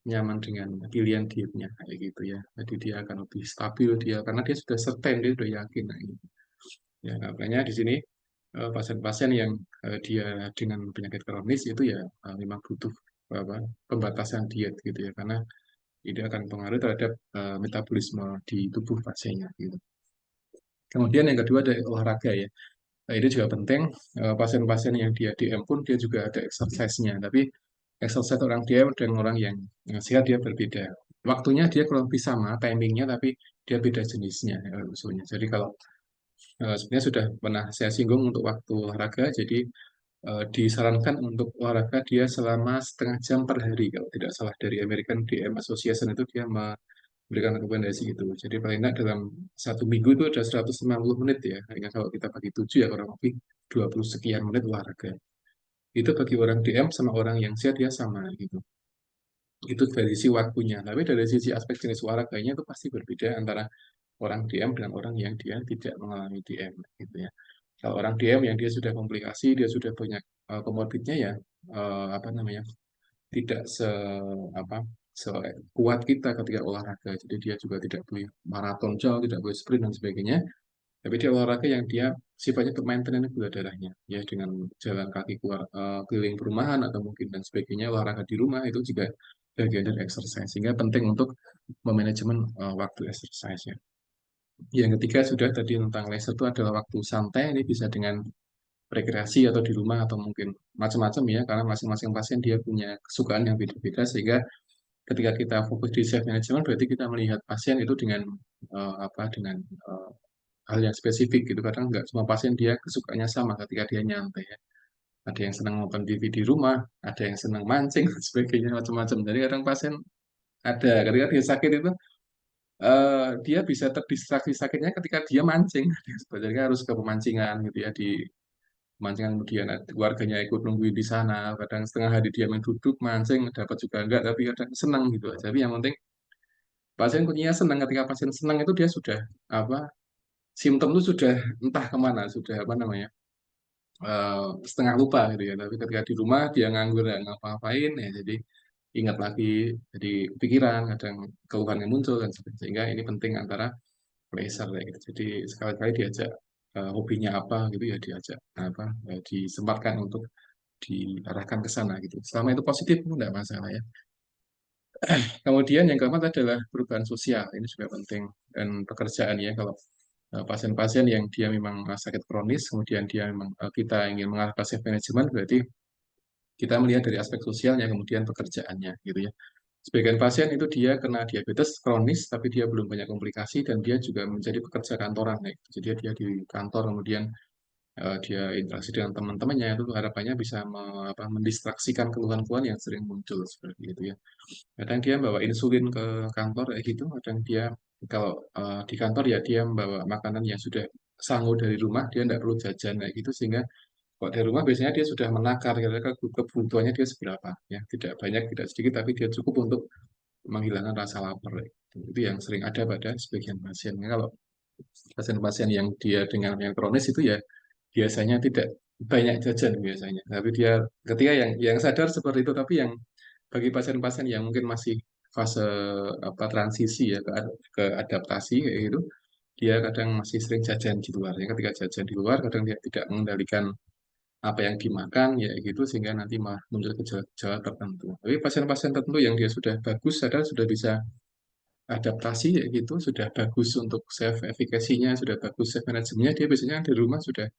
nyaman dengan pilihan dietnya kayak gitu ya. Jadi dia akan lebih stabil dia karena dia sudah certain dia sudah yakin nah, gitu. Ya makanya di sini pasien-pasien yang dia dengan penyakit kronis itu ya memang butuh apa, pembatasan diet gitu ya, karena ini akan pengaruh terhadap metabolisme di tubuh pasiennya gitu. Kemudian yang kedua ada olahraga ya. Nah, ini juga penting. Pasien-pasien yang dia DM pun dia juga ada exercise-nya. Tapi exercise orang DM dan orang yang sehat dia berbeda. Waktunya dia kurang lebih sama, timingnya, tapi dia beda jenisnya ya, usulnya. Jadi kalau sebenarnya sudah pernah saya singgung untuk waktu olahraga, jadi disarankan untuk olahraga dia selama setengah jam per hari. Kalau tidak salah dari American DM Association itu dia memberikan rekomendasi gitu. Jadi paling tidak dalam satu minggu itu ada 150 menit ya. Hanya kalau kita bagi 7 ya kurang lebih 20 sekian menit olahraga. Itu bagi orang DM sama orang yang sehat ya sama gitu. Itu dari sisi waktunya. Tapi dari sisi aspek jenis olahraganya itu pasti berbeda antara orang DM dengan orang yang dia tidak mengalami DM gitu ya. Kalau orang DM yang dia sudah komplikasi, dia sudah banyak komorbidnya ya apa namanya? Tidak apa sekuat kita ketika olahraga. Jadi dia juga tidak boleh maraton jauh, tidak boleh sprint dan sebagainya. Tapi dia olahraga yang dia sifatnya untuk maintenance gula darahnya, ya dengan jalan kaki keluar keliling perumahan atau mungkin dan sebagainya, olahraga di rumah itu juga bagian dari exercise. Sehingga penting untuk memanajemen waktu exercise ya. Yang ketiga sudah tadi tentang leisure itu adalah waktu santai, ini bisa dengan rekreasi atau di rumah atau mungkin macam-macam ya, karena masing-masing pasien dia punya kesukaan yang beda-beda, sehingga ketika kita fokus di self management berarti kita melihat pasien itu dengan apa dengan eh, hal yang spesifik gitu. Kadang nggak semua pasien dia kesukaannya sama ketika dia nyantai ya. Ada yang senang nonton TV di rumah, ada yang senang mancing dan sebagainya macam-macam. Jadi kadang pasien ada ketika dia sakit itu dia bisa terdistraksi sakitnya ketika dia mancing. Jadi harus ke pemancingan gitu ya, di pemancingan kemudian keluarganya ikut nungguin di sana. Kadang setengah hari dia main duduk mancing dapat juga enggak, tapi kadang senang gitu. Jadi yang penting pasien kuncinya senang. Ketika pasien senang itu dia sudah apa simptom itu sudah entah kemana, sudah apa namanya setengah lupa gitu ya. Tapi ketika di rumah dia nganggur nggak ngapa-ngapain ya, jadi ingat lagi, jadi pikiran, kadang keluhan yang muncul dan sebagainya. Sehingga ini penting antara pleasure ya gitu. Jadi sekali-kali diajak hobinya apa gitu ya, diajak apa disempatkan untuk diarahkan ke sana gitu. Selama itu positif enggak masalah ya. Kemudian yang keempat adalah perubahan sosial. Ini juga penting dan pekerjaan ya. Kalau pasien-pasien yang dia memang sakit kronis, kemudian dia memang kita ingin mengarahkan self management, berarti kita melihat dari aspek sosialnya, kemudian pekerjaannya gitu ya. Sebagian pasien itu dia kena diabetes kronis, tapi dia belum banyak komplikasi dan dia juga menjadi pekerja kantoran ya. Jadi dia di kantor kemudian dia interaksi dengan teman-temannya itu harapannya bisa mendistraksikan keluhan-keluhan yang sering muncul seperti itu ya. Kadang dia bawa insulin ke kantor kayak gitu, kadang dia kalau di kantor ya dia membawa makanan yang sudah sanggup dari rumah, dia tidak perlu jajan kayak gitu, sehingga kalau dari rumah biasanya dia sudah menakar kira-kira kebutuhannya dia seberapa ya, tidak banyak tidak sedikit tapi dia cukup untuk menghilangkan rasa lapar kayak gitu. Itu yang sering ada pada sebagian pasien. Kalau pasien-pasien yang dia dengan yang kronis itu ya biasanya tidak banyak jajan biasanya, tapi dia ketika yang sadar seperti itu, tapi yang bagi pasien-pasien yang mungkin masih fase apa transisi ya ke adaptasi kayak gitu, dia kadang masih sering jajan di luar. Ya, ketika jajan di luar, kadang dia tidak mengendalikan apa yang dimakan ya gitu, sehingga nanti malah muncul gejala-gejala tertentu. Tapi pasien-pasien tertentu yang dia sudah bagus sadar, sudah bisa adaptasi ya gitu, sudah bagus untuk self efficacy-nya, sudah bagus self manajemennya, dia biasanya di rumah sudah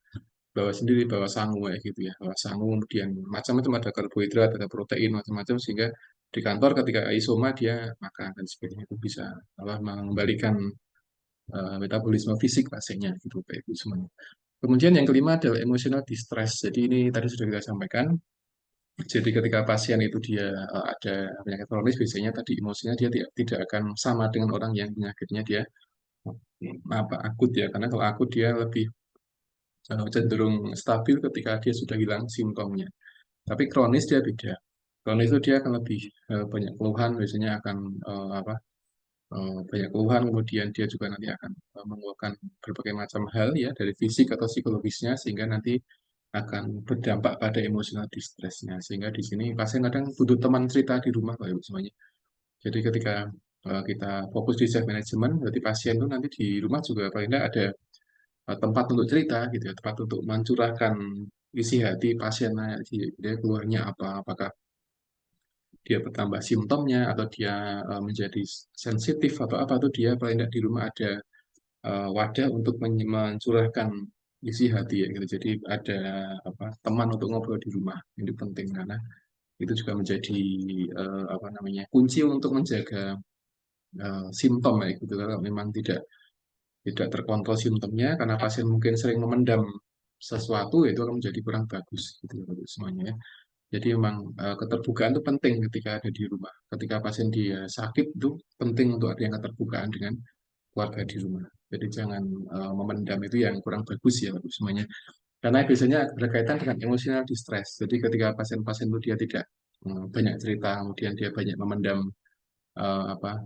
bawa sendiri, bawa sangu kayak gitu ya, bawa sangu, kemudian macam-macam ada karbohidrat, ada protein macam-macam, sehingga di kantor ketika isoma dia makan dan sebagainya, itu bisa mengembalikan metabolisme fisik pasiennya gitu kayak itu semuanya. Kemudian yang kelima adalah emotional distress. Jadi ini tadi sudah kita sampaikan. Jadi ketika pasien itu dia ada penyakit kronis, biasanya tadi emosinya dia tidak akan sama dengan orang yang penyakitnya dia akut ya. Karena kalau akut dia lebih cenderung stabil ketika dia sudah hilang simptomnya. Tapi kronis dia beda. Kronis itu dia akan lebih banyak keluhan, biasanya akan banyak keluhan, kemudian dia juga nanti akan mengeluarkan berbagai macam hal ya dari fisik atau psikologisnya, sehingga nanti akan berdampak pada emosional distressnya. Sehingga di sini pasien kadang butuh teman cerita di rumah Pak Ibu semuanya. Jadi ketika kita fokus di self management, berarti pasien itu nanti di rumah juga paling tidak ada tempat untuk cerita gitu ya, tempat untuk mencurahkan isi hati pasiennya, dia keluhannya apa, apakah dia bertambah simptomnya atau dia menjadi sensitif atau apa, tuh dia paling tidak di rumah ada wadah untuk mencurahkan isi hati ya gitu. Jadi ada apa, teman untuk ngobrol di rumah. Ini penting karena itu juga menjadi apa namanya, kunci untuk menjaga simptom ya gitu. Kalau memang tidak terkontrol simptomnya karena pasien mungkin sering memendam sesuatu, itu akan menjadi kurang bagus gitu ya, untuk semuanya ya. Jadi memang keterbukaan itu penting ketika ada di rumah. Ketika pasien dia sakit itu penting untuk ada yang keterbukaan dengan keluarga di rumah. Jadi jangan memendam, itu yang kurang bagus ya untuk semuanya. Karena biasanya berkaitan dengan emosional distress. Jadi ketika pasien-pasien itu dia tidak banyak cerita, kemudian dia banyak memendam apa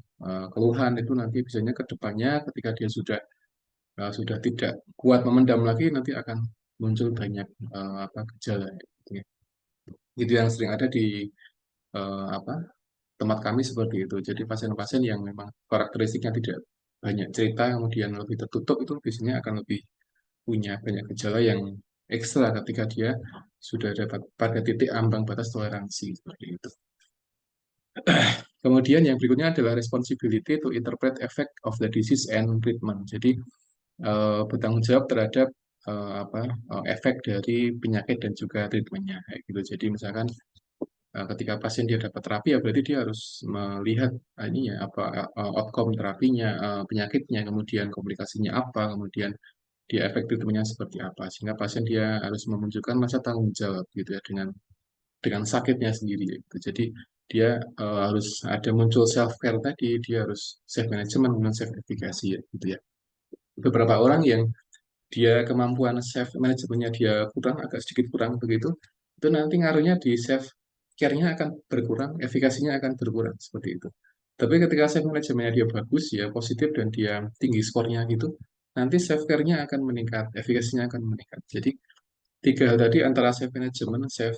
keluhan, itu nanti biasanya ke depannya ketika dia sudah tidak kuat memendam lagi, nanti akan muncul banyak apa gejala gitu ya. Itu yang sering ada di apa tempat kami seperti itu. Jadi pasien-pasien yang memang karakteristiknya tidak banyak cerita, kemudian lebih tertutup, itu biasanya akan lebih punya banyak gejala yang ekstra ketika dia sudah dapat pada titik ambang batas toleransi seperti itu. Kemudian yang berikutnya adalah responsibility to interpret effect of the disease and treatment. Jadi bertanggung jawab terhadap apa efek dari penyakit dan juga treatmentnya kayak gitu. Jadi misalkan ketika pasien dia dapat terapi, ya berarti dia harus melihat ini ya apa outcome terapinya, penyakitnya, kemudian komplikasinya apa, kemudian dia efek treatmentnya seperti apa, sehingga pasien dia harus memunculkan rasa tanggung jawab gitu ya dengan sakitnya sendiri gitu. Jadi dia harus ada muncul self care tadi, dia harus self management dan self efficacy ya gitu ya. Beberapa orang yang dia kemampuan self manajemennya dia kurang, agak sedikit kurang begitu, itu nanti ngaruhnya di self care-nya akan berkurang, efikasinya akan berkurang seperti itu. Tapi ketika self manajemennya dia bagus ya, positif, dan dia tinggi skornya gitu, nanti self care-nya akan meningkat, efikasinya akan meningkat. Jadi tiga hal tadi antara self management, self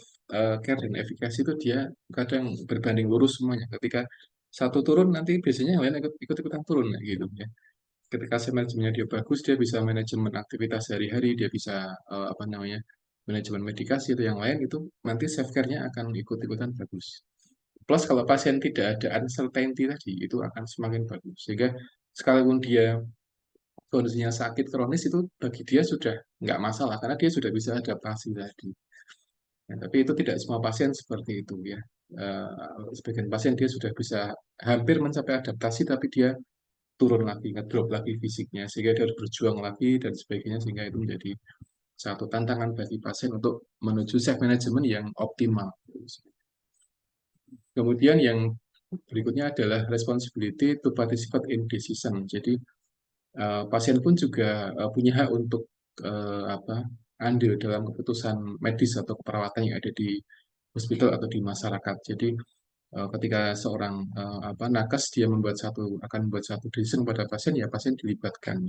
care, dan efikasi itu dia kadang berbanding lurus semuanya. Ketika satu turun, nanti biasanya yang lain ikut-ikutan turun ya, gitu ya. Ketika saya manajemennya dia bagus, dia bisa manajemen aktivitas sehari-hari, dia bisa apa namanya, manajemen medikasi atau yang lain, itu nanti self care-nya akan ikut-ikutan bagus. Plus kalau pasien tidak ada uncertainty tadi, itu akan semakin bagus. Sehingga sekalipun dia kondisinya sakit kronis, itu bagi dia sudah nggak masalah karena dia sudah bisa adaptasi tadi. Ya, tapi itu tidak semua pasien seperti itu ya. Sebagian pasien dia sudah bisa hampir mencapai adaptasi, tapi dia turun lagi, ngedrop lagi fisiknya, sehingga dia harus berjuang lagi dan sebagainya, sehingga itu menjadi satu tantangan bagi pasien untuk menuju self management yang optimal. Kemudian yang berikutnya adalah responsibility to participate in decision. Jadi pasien pun juga punya hak untuk apa andil dalam keputusan medis atau keperawatan yang ada di hospital atau di masyarakat. Jadi ketika seorang apa nakes dia akan membuat satu decision pada pasien, ya pasien dilibatkan,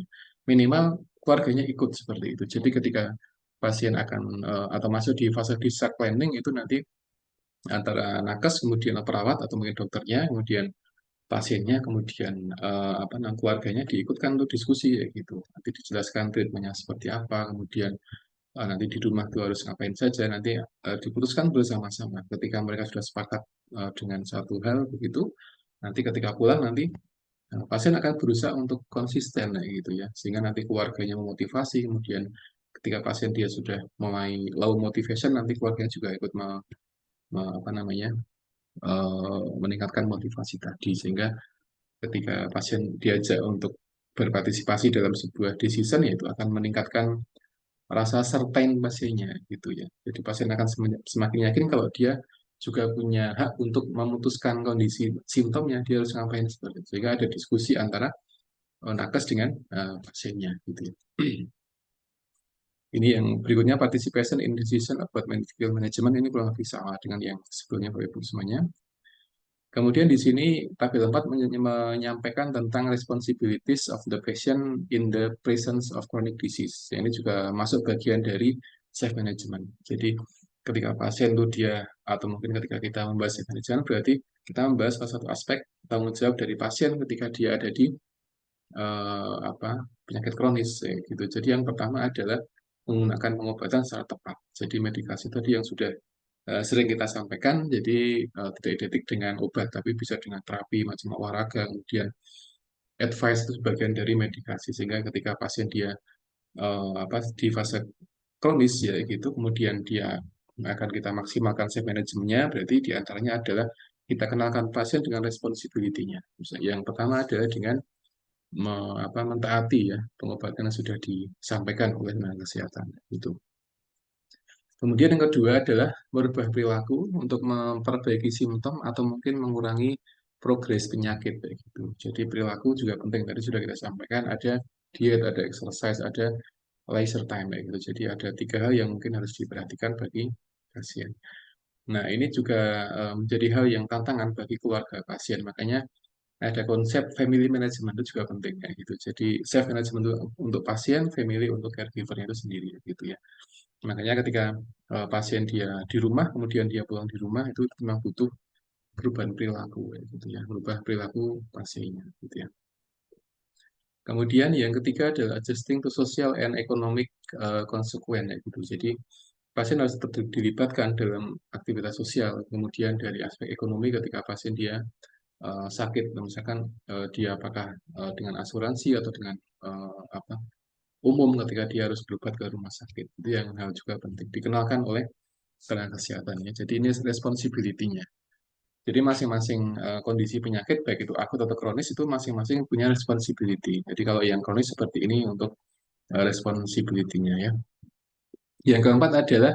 minimal keluarganya ikut seperti itu. Jadi ketika pasien akan atau masuk di fase discharge planning, itu nanti antara nakes, kemudian perawat atau mungkin dokternya, kemudian pasiennya, kemudian apa namanya keluarganya diikutkan untuk diskusi ya gitu. Nanti dijelaskan treatmentnya seperti apa, kemudian nanti di rumah itu harus ngapain saja, nanti diputuskan bersama-sama. Ketika mereka sudah sepakat dengan satu hal begitu, nanti ketika pulang nanti pasien akan berusaha untuk konsisten gitu ya, sehingga nanti keluarganya memotivasi, kemudian ketika pasien dia sudah mulai low motivation, nanti keluarganya juga ikut apa namanya meningkatkan motivasi tadi, sehingga ketika pasien diajak untuk berpartisipasi dalam sebuah decision, yaitu akan meningkatkan rasa certain pasiennya gitu ya. Jadi pasien akan semakin yakin kalau dia juga punya hak untuk memutuskan kondisi simptomnya, dia harus ngapain seperti itu. Sehingga ada diskusi antara nakes dengan pasiennya gitu ya. Ini yang berikutnya, participation in decision about medical management, ini kurang lebih sama dengan yang sebelumnya Bapak Ibu semuanya. Kemudian di sini tabel 4 menyampaikan tentang responsibilities of the patient in the presence of chronic disease. Ini juga masuk bagian dari self management. Jadi ketika pasien itu dia, atau mungkin ketika kita membahas self management, berarti kita membahas salah satu aspek tanggung jawab dari pasien ketika dia ada di apa, penyakit kronis ya, gitu. Jadi yang pertama adalah menggunakan pengobatan secara tepat. Jadi medikasi tadi yang sudah sering kita sampaikan, jadi tidak identik dengan obat, tapi bisa dengan terapi macam olahraga, kemudian advice itu sebagian dari medikasi, sehingga ketika pasien dia apa di fase kronis ya gitu, kemudian dia akan kita maksimalkan self manajemennya, berarti diantaranya adalah kita kenalkan pasien dengan responsibility-nya. Yang pertama adalah dengan mentaati ya pengobatan yang sudah disampaikan oleh tenaga kesehatan itu. Kemudian yang kedua adalah merubah perilaku untuk memperbaiki simptom atau mungkin mengurangi progres penyakit kayak gitu. Jadi perilaku juga penting. Tadi sudah kita sampaikan ada diet, ada exercise, ada leisure time kayak gitu. Jadi ada tiga hal yang mungkin harus diperhatikan bagi pasien. Nah, ini juga menjadi hal yang tantangan bagi keluarga pasien. Makanya ada konsep family management itu juga penting kayak gitu. Jadi self management untuk pasien, family untuk caregiver itu sendiri gitu ya. Makanya ketika pasien dia di rumah, kemudian dia pulang di rumah itu memang butuh perubahan perilaku kayak gitu ya, merubah perilaku pasiennya gitu ya. Kemudian yang ketiga adalah adjusting to social and economic consequence ya gitu. Jadi pasien harus tetap dilibatkan dalam aktivitas sosial. Kemudian dari aspek ekonomi ketika pasien dia sakit, misalkan dia apakah dengan asuransi atau dengan apa umum ketika dia harus berobat ke rumah sakit. Itu yang hal juga penting dikenalkan oleh tenaga kesehatan ya. Jadi ini responsibility-nya. Jadi masing-masing kondisi penyakit baik itu akut atau kronis itu masing-masing punya responsibility. Jadi kalau yang kronis seperti ini untuk responsibility-nya ya. Yang keempat adalah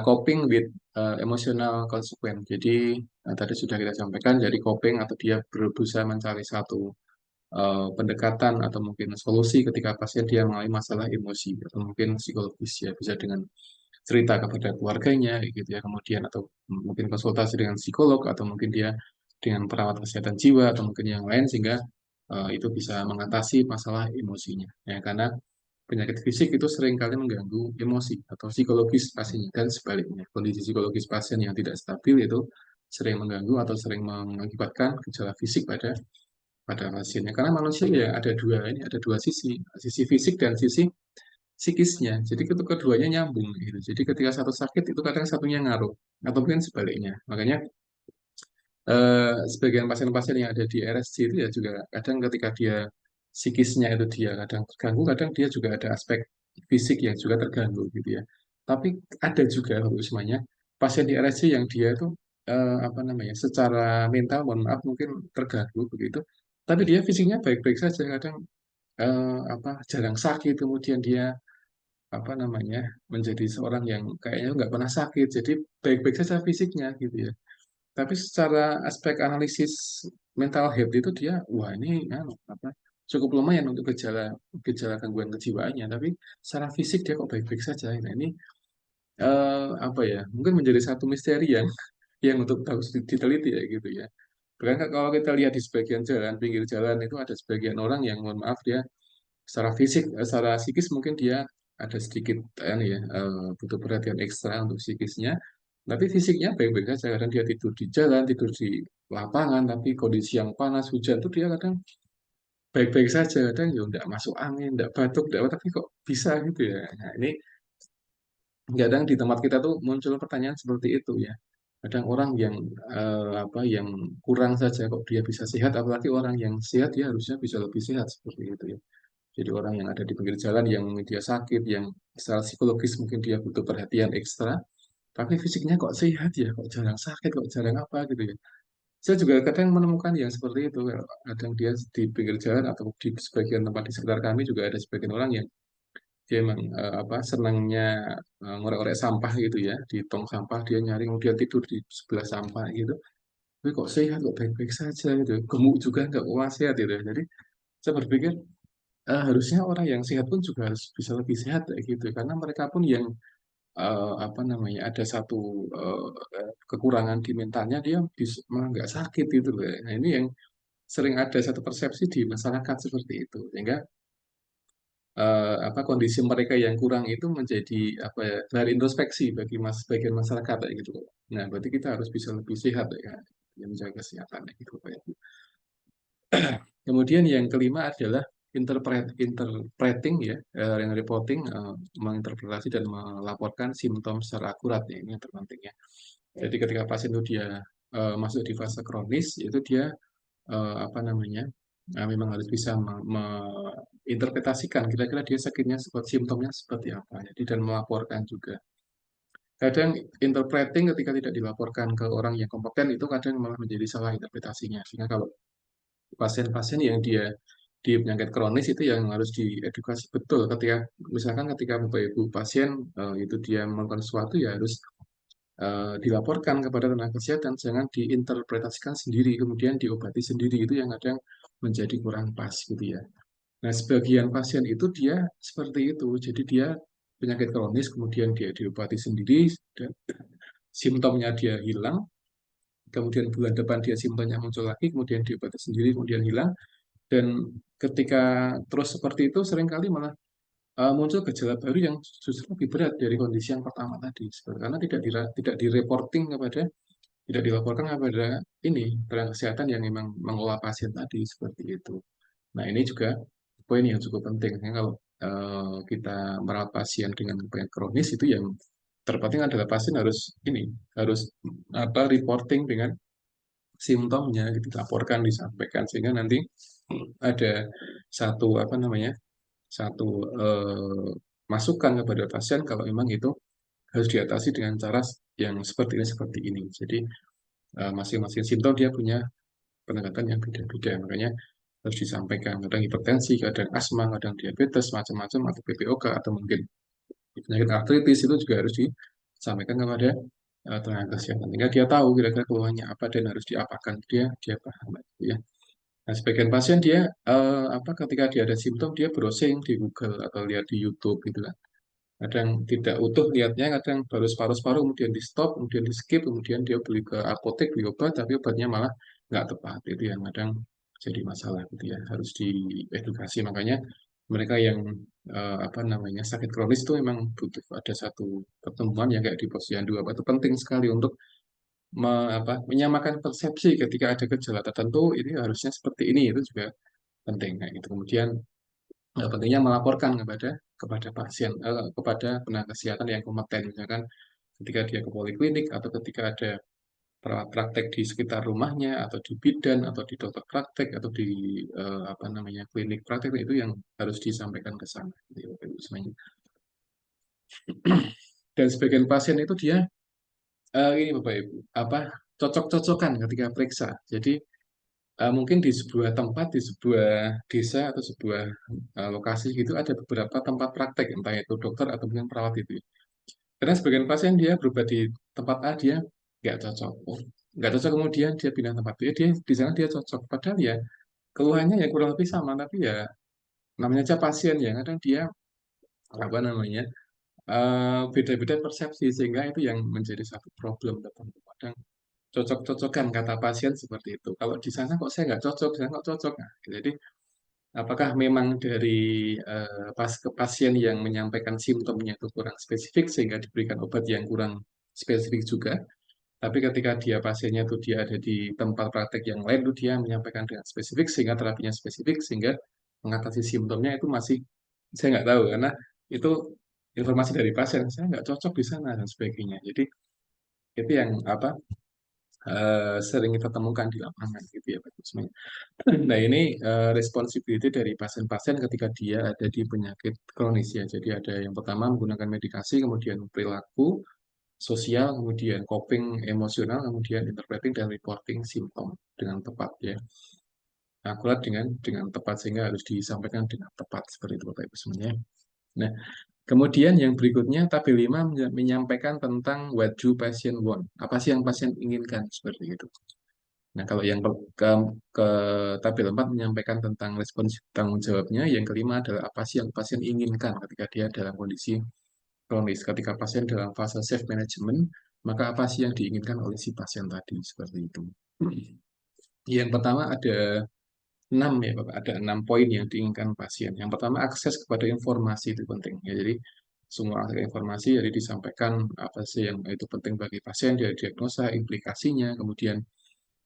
coping with emotional consequence. Jadi tadi sudah kita sampaikan, jadi coping atau dia berusaha mencari satu pendekatan atau mungkin solusi ketika pasien dia mengalami masalah emosi atau mungkin psikologis ya, bisa dengan cerita kepada keluarganya gitu ya, kemudian atau mungkin konsultasi dengan psikolog atau mungkin dia dengan perawat kesehatan jiwa atau mungkin yang lain sehingga itu bisa mengatasi masalah emosinya ya, karena penyakit fisik itu seringkali mengganggu emosi atau psikologis pasiennya dan sebaliknya. Kondisi psikologis pasien yang tidak stabil itu sering mengganggu atau sering mengakibatkan gejala fisik pada pasiennya. Karena manusia ya ada dua sisi, sisi fisik dan sisi psikisnya. Jadi keduanya nyambung gitu. Jadi ketika satu sakit itu kadang satunya ngaruh atau mungkin sebaliknya. Makanya sebagian pasien-pasien yang ada di RSC itu ya juga kadang ketika dia psikisnya itu dia kadang terganggu, kadang dia juga ada aspek fisik yang juga terganggu gitu ya. Tapi ada juga semuanya pasien di RSC yang dia itu apa namanya secara mental mohon maaf mungkin terganggu begitu, tapi dia fisiknya baik-baik saja kadang apa jarang sakit, kemudian dia apa namanya menjadi seorang yang kayaknya nggak pernah sakit, jadi baik-baik saja fisiknya gitu ya. Tapi secara aspek analisis mental health itu dia, wah ini anu, apa, cukup lumayan untuk gejala gejala gangguan kejiwaannya. Tapi secara fisik dia kok baik-baik saja. Nah ini apa ya? Mungkin menjadi satu misteri yang untuk harus diteliti ya gitu ya. Bahkan kalau kita lihat di sebagian jalan, pinggir jalan itu ada sebagian orang yang mohon maaf dia secara fisik, secara psikis mungkin dia ada sedikit ya, butuh perhatian ekstra untuk psikisnya, tapi fisiknya baik-baik saja. Kadang dia tidur di jalan, tidur di lapangan, tapi kondisi yang panas, hujan tuh dia kadang baik-baik saja. Kadang ya nggak masuk angin, nggak batuk, nggak apa, tapi kok bisa gitu ya. Nah ini kadang di tempat kita tuh muncul pertanyaan seperti itu ya. Kadang orang yang apa yang kurang saja kok dia bisa sehat, apalagi orang yang sehat dia harusnya bisa lebih sehat seperti itu ya. Jadi orang yang ada di pinggir jalan yang dia sakit, yang secara psikologis mungkin dia butuh perhatian ekstra, tapi fisiknya kok sehat ya, kok jarang sakit, kok jarang apa gitu ya. Saya juga kadang menemukan yang seperti itu. Kadang dia di pinggir jalan atau di sebagian tempat di sekitar kami juga ada sebagian orang yang dia memang apa senangnya ngorek-ngorek sampah gitu ya, di tong sampah dia nyari kemudian tidur di sebelah sampah gitu. Tapi kok sehat, kok baik-baik saja gitu. Gemuk juga nggak wah sehat gitu ya. Jadi saya berpikir harusnya orang yang sehat pun juga harus bisa lebih sehat kayak gitu karena mereka pun yang apa namanya ada satu kekurangan di mentalnya dia bisa malah nggak sakit gitu loh ya. Nah ini yang sering ada satu persepsi di masyarakat seperti itu sehingga apa kondisi mereka yang kurang itu menjadi apa ya dari introspeksi bagi bagian masyarakat kayak gitu loh. Nah berarti kita harus bisa lebih sehat ya yang menjaga kesehatan kayak gitu Pak ya. Kemudian yang kelima adalah interpreting ya, yang reporting, menginterpretasi dan melaporkan simptom secara akurat ya, ini yang terpenting ya. Jadi ketika pasien itu dia masuk di fase kronis, itu dia apa namanya, memang harus bisa menginterpretasikan kira-kira dia sakitnya simptomnya seperti apa. Jadi dan melaporkan juga. Kadang interpreting ketika tidak dilaporkan ke orang yang kompeten itu kadang malah menjadi salah interpretasinya. Sehingga kalau pasien-pasien yang dia di penyakit kronis itu yang harus diedukasi betul ketika misalkan ketika Bapak Ibu pasien itu dia melakukan sesuatu ya harus dilaporkan kepada tenaga kesehatan, jangan diinterpretasikan sendiri kemudian diobati sendiri, itu yang kadang menjadi kurang pas gitu ya. Nah, sebagian pasien itu dia seperti itu, jadi dia penyakit kronis kemudian dia diobati sendiri dan simptomnya dia hilang, kemudian bulan depan dia simptomnya muncul lagi, kemudian diobati sendiri, kemudian hilang. Dan ketika terus seperti itu seringkali malah muncul gejala baru yang justru lebih berat dari kondisi yang pertama tadi. Karena tidak direporting kepada, tidak dilaporkan kepada ini tenaga kesehatan yang memang mengelola pasien tadi seperti itu. Nah, ini juga poin yang cukup penting. Ya, kalau kita merawat pasien dengan penyakit kronis itu yang terpenting adalah pasien harus ini harus apa reporting dengan simptomnya gitu, dilaporkan, disampaikan sehingga nanti ada satu apa namanya satu masukan kepada pasien kalau memang itu harus diatasi dengan cara yang seperti ini. Jadi masing-masing simptom dia punya pendekatan yang beda-beda. Makanya harus disampaikan. Kadang hipertensi, kadang asma, kadang diabetes, macam-macam, atau PPOK, atau mungkin penyakit artritis itu juga harus disampaikan kepada tenaga kesehatan. Sehingga dia tahu kira-kira keluhannya apa dan harus diapakan. Dia paham. Gitu ya. Nah, sebagian pasien dia ketika dia ada simptom dia browsing di Google atau lihat di YouTube gitu kan. Kadang tidak utuh lihatnya, kadang baru separuh-separuh, kemudian di stop, kemudian di skip, kemudian dia beli ke apotek, beli obat, tapi obatnya malah nggak tepat. Itu yang kadang jadi masalah gitu ya, harus diedukasi. Makanya mereka yang apa namanya sakit kronis itu memang butuh ada satu pertemuan yang kayak di posyandu apa itu penting sekali untuk menyamakan persepsi ketika ada gejala tertentu ini harusnya seperti ini, itu juga penting kayak gitu. Kemudian pentingnya melaporkan kepada pasien, kepada tenaga kesehatan yang kompeten, misalkan ketika dia ke poliklinik atau ketika ada perawat praktek di sekitar rumahnya atau di bidan atau di dokter praktek atau di apa namanya klinik praktek itu yang harus disampaikan ke sana. Gitu ya, Bapak Ibu semuanya. Dan sebagian pasien itu dia ini Bapak Ibu apa cocok-cocokan ketika periksa. Jadi mungkin di sebuah tempat, di sebuah desa atau sebuah lokasi gitu ada beberapa tempat praktek, entah itu dokter atau mungkin perawat itu. Karena sebagian pasien dia berobat di tempat A dia nggak cocok, nggak cocok kemudian dia pindah tempat B, dia di sana dia cocok. Padahal ya keluhannya ya kurang lebih sama, tapi ya namanya aja pasien ya kadang dia apa namanya beda-beda persepsi sehingga itu yang menjadi satu problem tertentu. Kadang cocok-cocokan kata pasien seperti itu. Kalau di sana kok saya nggak cocok, saya nggak cocok. Nah, jadi apakah memang dari ke pasien yang menyampaikan simptomnya itu kurang spesifik sehingga diberikan obat yang kurang spesifik juga? Tapi ketika dia pasiennya itu dia ada di tempat praktek yang lain itu dia menyampaikan dengan spesifik sehingga terapinya spesifik sehingga mengatasi simptomnya itu masih saya nggak tahu karena itu informasi dari pasien saya nggak cocok di sana dan sebagainya. Jadi itu yang apa sering kita temukan di lapangan gitu ya Pak Kusme. Nah, ini responsibility dari pasien-pasien ketika dia ada di penyakit kronis ya. Jadi ada yang pertama menggunakan medikasi, kemudian perilaku sosial, kemudian coping emosional, kemudian interpreting dan reporting simptom dengan tepat ya. Akurat dengan tepat sehingga harus disampaikan dengan tepat seperti itu Bapak Ibu semuanya. Nah, kemudian yang berikutnya tabel 5 menyampaikan tentang what do patient want. Apa sih yang pasien inginkan seperti itu. Nah, kalau yang ke tabel 4 menyampaikan tentang respons tanggung jawabnya, yang kelima adalah apa sih yang pasien inginkan ketika dia dalam kondisi kronis. Ketika pasien dalam fase safe management, maka apa sih yang diinginkan oleh si pasien tadi, seperti itu. Yang pertama ada 6 ya Bapak, ada 6 poin yang diinginkan pasien. Yang pertama akses kepada informasi itu penting ya. Jadi semua akses informasi jadi disampaikan apa sih yang itu penting bagi pasien, dia diagnosa, implikasinya, kemudian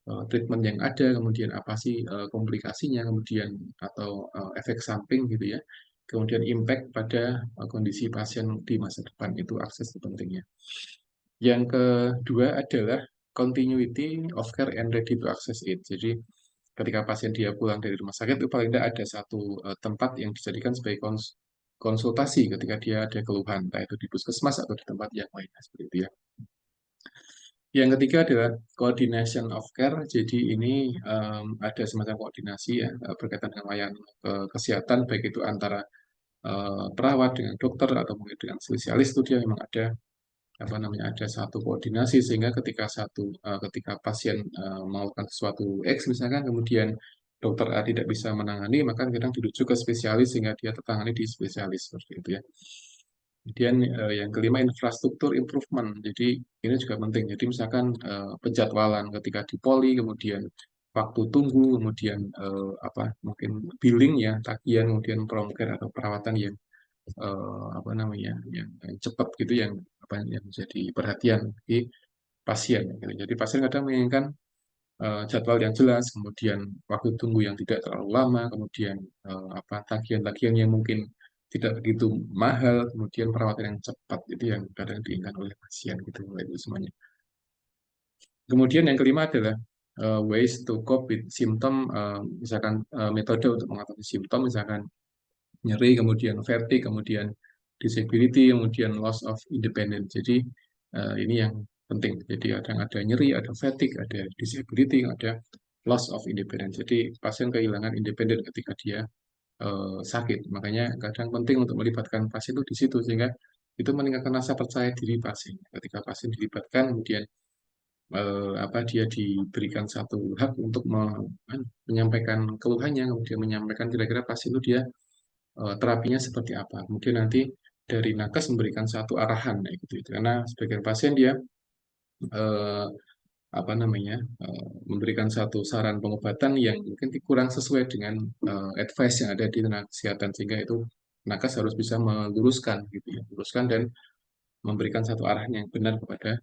treatment yang ada, kemudian apa sih komplikasinya, kemudian atau efek samping gitu ya, kemudian impact pada kondisi pasien di masa depan, itu akses itu pentingnya. Yang kedua adalah continuity of care and ready to access it. Jadi ketika pasien dia pulang dari rumah sakit itu paling tidak ada satu tempat yang dijadikan sebagai konsultasi ketika dia ada keluhan, entah itu di puskesmas atau di tempat yang lainnya seperti itu ya. Yang ketiga adalah coordination of care. Jadi ini ada semacam koordinasi ya berkaitan dengan layanan kesehatan baik itu antara perawat dengan dokter atau mungkin dengan spesialis, itu dia memang ada apa namanya, ada satu koordinasi sehingga ketika pasien melakukan sesuatu X misalkan, kemudian dokter A tidak bisa menangani, maka kadang dirujuk ke spesialis sehingga dia tertangani di spesialis seperti itu ya. Kemudian yang kelima, infrastruktur improvement. Jadi ini juga penting. Jadi misalkan penjadwalan ketika di poli, kemudian waktu tunggu, kemudian apa mungkin billing ya, tagihan, kemudian promker atau perawatan yang apa namanya, yang cepat gitu, yang apa yang menjadi perhatian di pasien. Gitu. Jadi pasien kadang menginginkan jadwal yang jelas, kemudian waktu tunggu yang tidak terlalu lama, kemudian apa tagihan-tagihan yang mungkin tidak begitu mahal, kemudian perawatan yang cepat, itu yang kadang diinginkan oleh pasien gitu, itu semuanya. Kemudian yang kelima adalah ways to cope with symptom, misalkan metode untuk mengatasi simptom, misalkan nyeri, kemudian vertigo, kemudian disability, kemudian loss of independence. Jadi ini yang penting. Jadi ada nyeri, ada fatigue, ada disability, ada loss of independence. Jadi pasien kehilangan independen ketika dia sakit. Makanya kadang penting untuk melibatkan pasien itu di situ sehingga itu meningkatkan rasa percaya diri pasien. Ketika pasien dilibatkan, kemudian apa dia diberikan satu hak untuk menyampaikan keluhannya, kemudian menyampaikan kira-kira pasien itu dia terapinya seperti apa. Kemudian nanti dari nakes memberikan satu arahan gitu. Karena sebagian pasien dia eh, apa namanya memberikan satu saran pengobatan yang mungkin kurang sesuai dengan advice yang ada di tenaga kesehatan, sehingga itu nakes harus bisa meluruskan gitu ya, meluruskan dan memberikan satu arahan yang benar kepada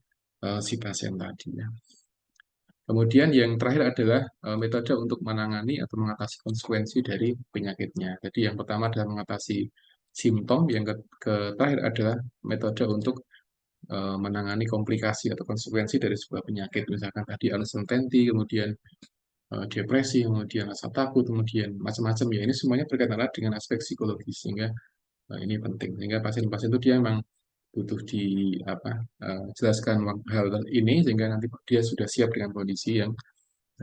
si pasien tadi ya. Kemudian yang terakhir adalah metode untuk menangani atau mengatasi konsekuensi dari penyakitnya. Jadi yang pertama adalah mengatasi simptom, yang terakhir adalah metode untuk menangani komplikasi atau konsekuensi dari sebuah penyakit. Misalkan tadi uncertainty, kemudian depresi, kemudian rasa takut, kemudian macam-macam ya. Ini semuanya berkaitan dengan aspek psikologis, sehingga ini penting. Sehingga pasien-pasien itu dia memang butuh di apa jelaskan hal ini sehingga nanti dia sudah siap dengan kondisi yang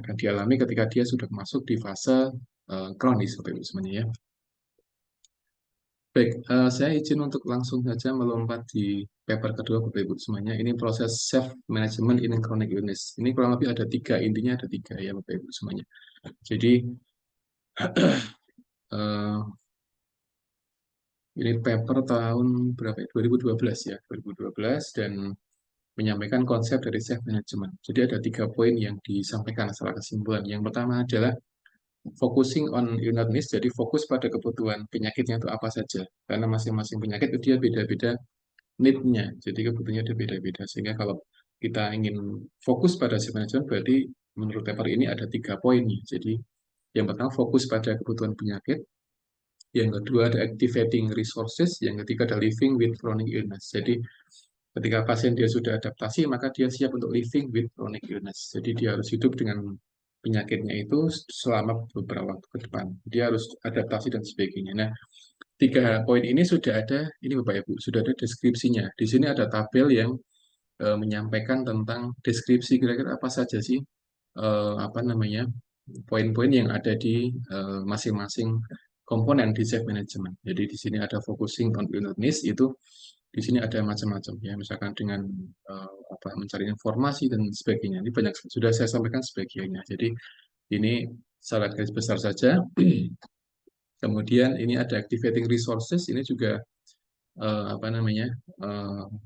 akan dialami ketika dia sudah masuk di fase kronis seperti itu semuanya ya. Baik, saya izin untuk langsung saja melompat di paper kedua Bapak Ibu semuanya. Ini proses self management in chronic illness. Ini kurang lebih ada tiga, intinya ada tiga ya Bapak Ibu semuanya. Jadi eh, ini paper tahun berapa ya? 2012 ya, 2012, dan menyampaikan konsep dari self management. Jadi ada tiga poin yang disampaikan secara kesimpulan. Yang pertama adalah focusing on illness, jadi fokus pada kebutuhan penyakitnya itu apa saja. Karena masing-masing penyakit itu dia beda-beda need-nya, jadi kebutuhannya dia beda-beda. Sehingga kalau kita ingin fokus pada self management, berarti menurut paper ini ada tiga poin. Jadi yang pertama fokus pada kebutuhan penyakit, yang kedua ada activating resources, yang ketiga ada living with chronic illness. Jadi ketika pasien dia sudah adaptasi, maka dia siap untuk living with chronic illness. Jadi dia harus hidup dengan penyakitnya itu selama beberapa waktu ke depan. Dia harus adaptasi dan sebagainya. Nah, tiga poin ini sudah ada, ini Bapak Ibu, sudah ada deskripsinya. Di sini ada tabel yang menyampaikan tentang deskripsi kira-kira apa saja sih apa namanya poin-poin yang ada di masing-masing komponen di self management. Jadi di sini ada focusing on illness, itu di sini ada macam-macam ya, misalkan dengan apa mencari informasi dan sebagainya. Ini banyak sudah saya sampaikan sebagainya. Jadi ini secara garis besar saja. Kemudian ini ada activating resources, ini juga apa namanya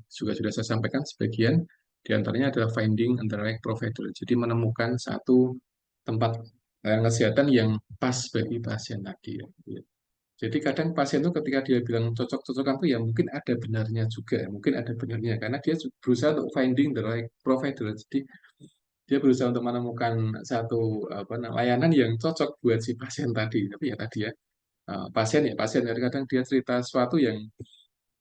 juga sudah saya sampaikan sebagian. Di antaranya adalah finding the right provider, jadi menemukan satu tempat kesehatan yang pas bagi pasien tadi ya. Jadi kadang pasien itu ketika dia bilang cocok-cocokan tuh ya mungkin ada benarnya juga, mungkin ada benarnya karena dia berusaha untuk finding the right provider. Jadi dia berusaha untuk menemukan satu layanan yang cocok buat si pasien tadi. Tapi ya tadi ya, pasien ya pasien. Kadang-kadang dia cerita sesuatu yang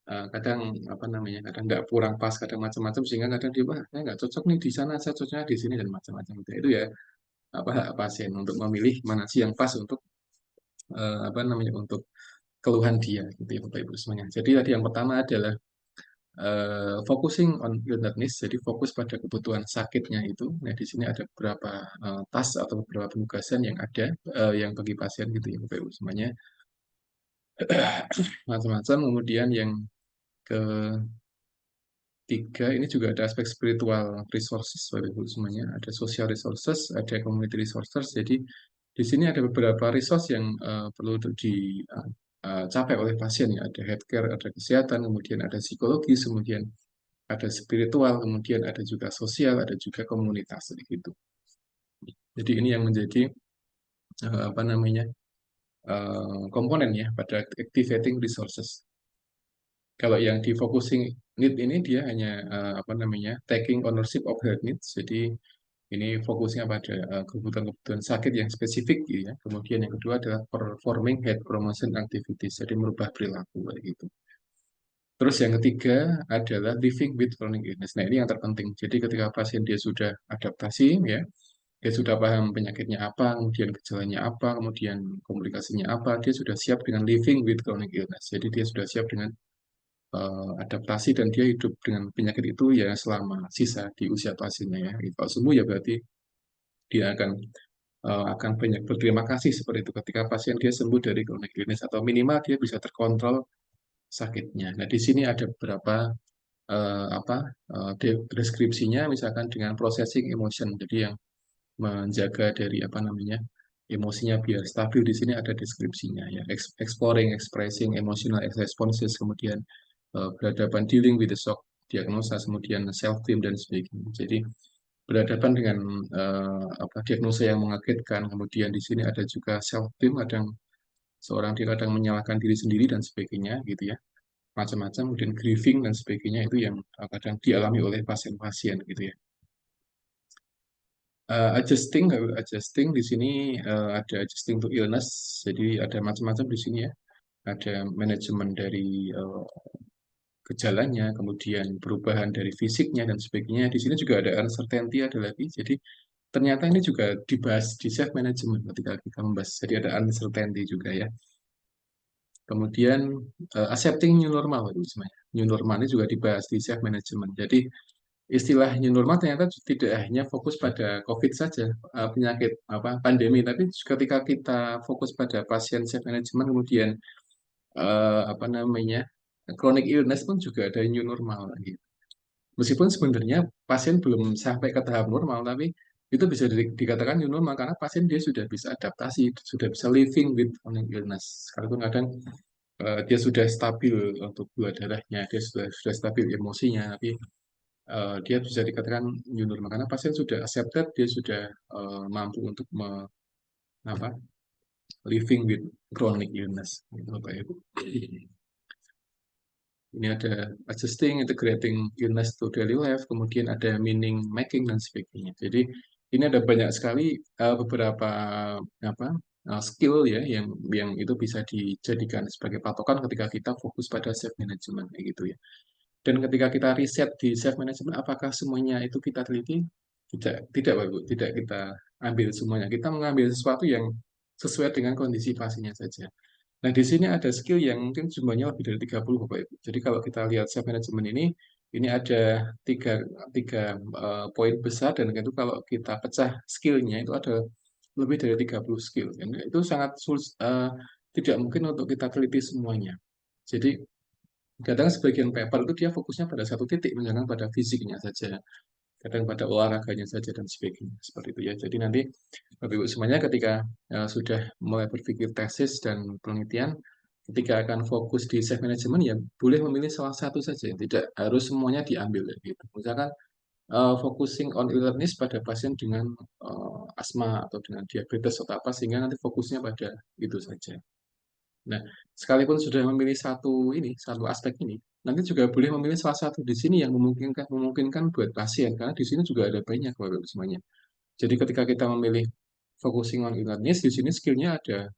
kadang kadang nggak kurang pas, kadang macam-macam sehingga kadang dia wah saya nggak cocok nih di sana, saya cocoknya di sini dan macam-macam gitu. Itu ya hak pasien untuk memilih mana sih yang pas untuk untuk keluhan dia gitu ya Bapak Ibu semuanya. Jadi tadi yang pertama adalah focusing on illness, jadi fokus pada kebutuhan sakitnya itu. Nah, di sini ada beberapa task atau beberapa penugasan yang ada yang bagi pasien gitu ya Bapak Ibu semuanya. Macam-macam. Kemudian yang ketiga ini juga ada aspek spiritual resources Bapak Ibu semuanya. Ada social resources, ada community resources. Jadi di sini ada beberapa resource yang perlu untuk dicapai oleh pasien ya. Ada healthcare, ada kesehatan, kemudian ada psikologis, kemudian ada spiritual, kemudian ada juga sosial, ada juga komunitas gitu. Jadi ini yang menjadi eh, apa namanya komponen ya pada activating resources. Kalau yang di focusing need ini dia hanya taking ownership of her needs. Jadi ini fokusnya pada kebutuhan-kebutuhan sakit yang spesifik gitu ya. Kemudian yang kedua adalah performing health promotion activities, jadi merubah perilaku kayak gitu. Terus yang ketiga adalah living with chronic illness. Nah, ini yang terpenting. Jadi ketika pasien dia sudah adaptasi ya, dia sudah paham penyakitnya apa, kemudian gejalanya apa, kemudian komplikasinya apa, dia sudah siap dengan living with chronic illness. Jadi dia sudah siap dengan adaptasi dan dia hidup dengan penyakit itu ya selama sisa di usia pasiennya ya. Kalau sembuh ya berarti dia akan banyak berterima kasih seperti itu ketika pasien dia sembuh dari chronic illness atau minimal dia bisa terkontrol sakitnya. Nah, di sini ada beberapa deskripsinya misalkan dengan processing emotion. Jadi yang menjaga dari emosinya biar stabil di sini ada deskripsinya ya. Exploring, expressing emotional responses, kemudian berhadapan dealing with the shock, diagnosa, kemudian self blame dan sebagainya. Jadi berhadapan dengan diagnosa yang mengagetkan, kemudian di sini ada juga self blame, kadang seorang dia kadang menyalahkan diri sendiri dan sebagainya gitu ya, macam-macam, kemudian grieving dan sebagainya itu yang kadang dialami oleh pasien-pasien gitu ya. Adjusting di sini ada adjusting to illness, jadi ada macam-macam di sini ya. Ada manajemen dari gejalanya, kemudian perubahan dari fisiknya dan sebagainya. Di sini juga ada uncertainty ada lagi. Jadi ternyata ini juga dibahas di self management ketika kita membahas. Jadi ada uncertainty juga ya. Kemudian accepting new normal itu sebenarnya. New normal ini juga dibahas di self management. Jadi istilah new normal ternyata tidak hanya fokus pada COVID saja, penyakit pandemi, tapi ketika kita fokus pada pasien self management, kemudian chronic illness pun juga ada new normal gitu. Meskipun sebenarnya pasien belum sampai ke tahap normal, tapi itu bisa dikatakan new normal karena pasien dia sudah bisa adaptasi, sudah bisa living with chronic illness. Sekalipun kadang dia sudah stabil untuk gula darahnya, dia sudah stabil emosinya, tapi dia bisa dikatakan new normal karena pasien sudah accepted, dia sudah mampu untuk apa, living with chronic illness. Gitu, Bapak Ibu. Ini ada adjusting, integrating illness to daily life, kemudian ada meaning making dan sebagainya. Jadi ini ada banyak sekali beberapa skill ya yang itu bisa dijadikan sebagai patokan ketika kita fokus pada self management gitu ya. Dan ketika kita riset di self management, apakah semuanya itu kita teliti? Tidak, Pak Ibu. Tidak kita ambil semuanya. Kita mengambil sesuatu yang sesuai dengan kondisi pasiennya saja. Nah, di sini ada skill yang mungkin jumlahnya lebih dari 30, Bapak Ibu. Jadi kalau kita lihat self management ini ada tiga poin besar dan itu kalau kita pecah skillnya itu ada lebih dari 30 skill. Dan itu sangat sulit, tidak mungkin untuk kita teliti semuanya. Jadi kadang sebagian paper itu dia fokusnya pada satu titik, misalkan pada fisiknya saja, kadang pada olahraganya saja dan sebagainya seperti itu ya. Jadi nanti Bapak Ibu semuanya ketika sudah mulai berpikir tesis dan penelitian, ketika akan fokus di self management ya boleh memilih salah satu saja, tidak harus semuanya diambil ya, gitu. Misalkan focusing on illness pada pasien dengan asma atau dengan diabetes atau apa sehingga nanti fokusnya pada itu saja. Nah, sekalipun sudah memilih satu aspek ini, nanti juga boleh memilih salah satu di sini yang memungkinkan buat pasien, karena di sini juga ada banyak Bapak Ibu semuanya. Jadi ketika kita memilih focusing on inner niche, di sini skillnya ada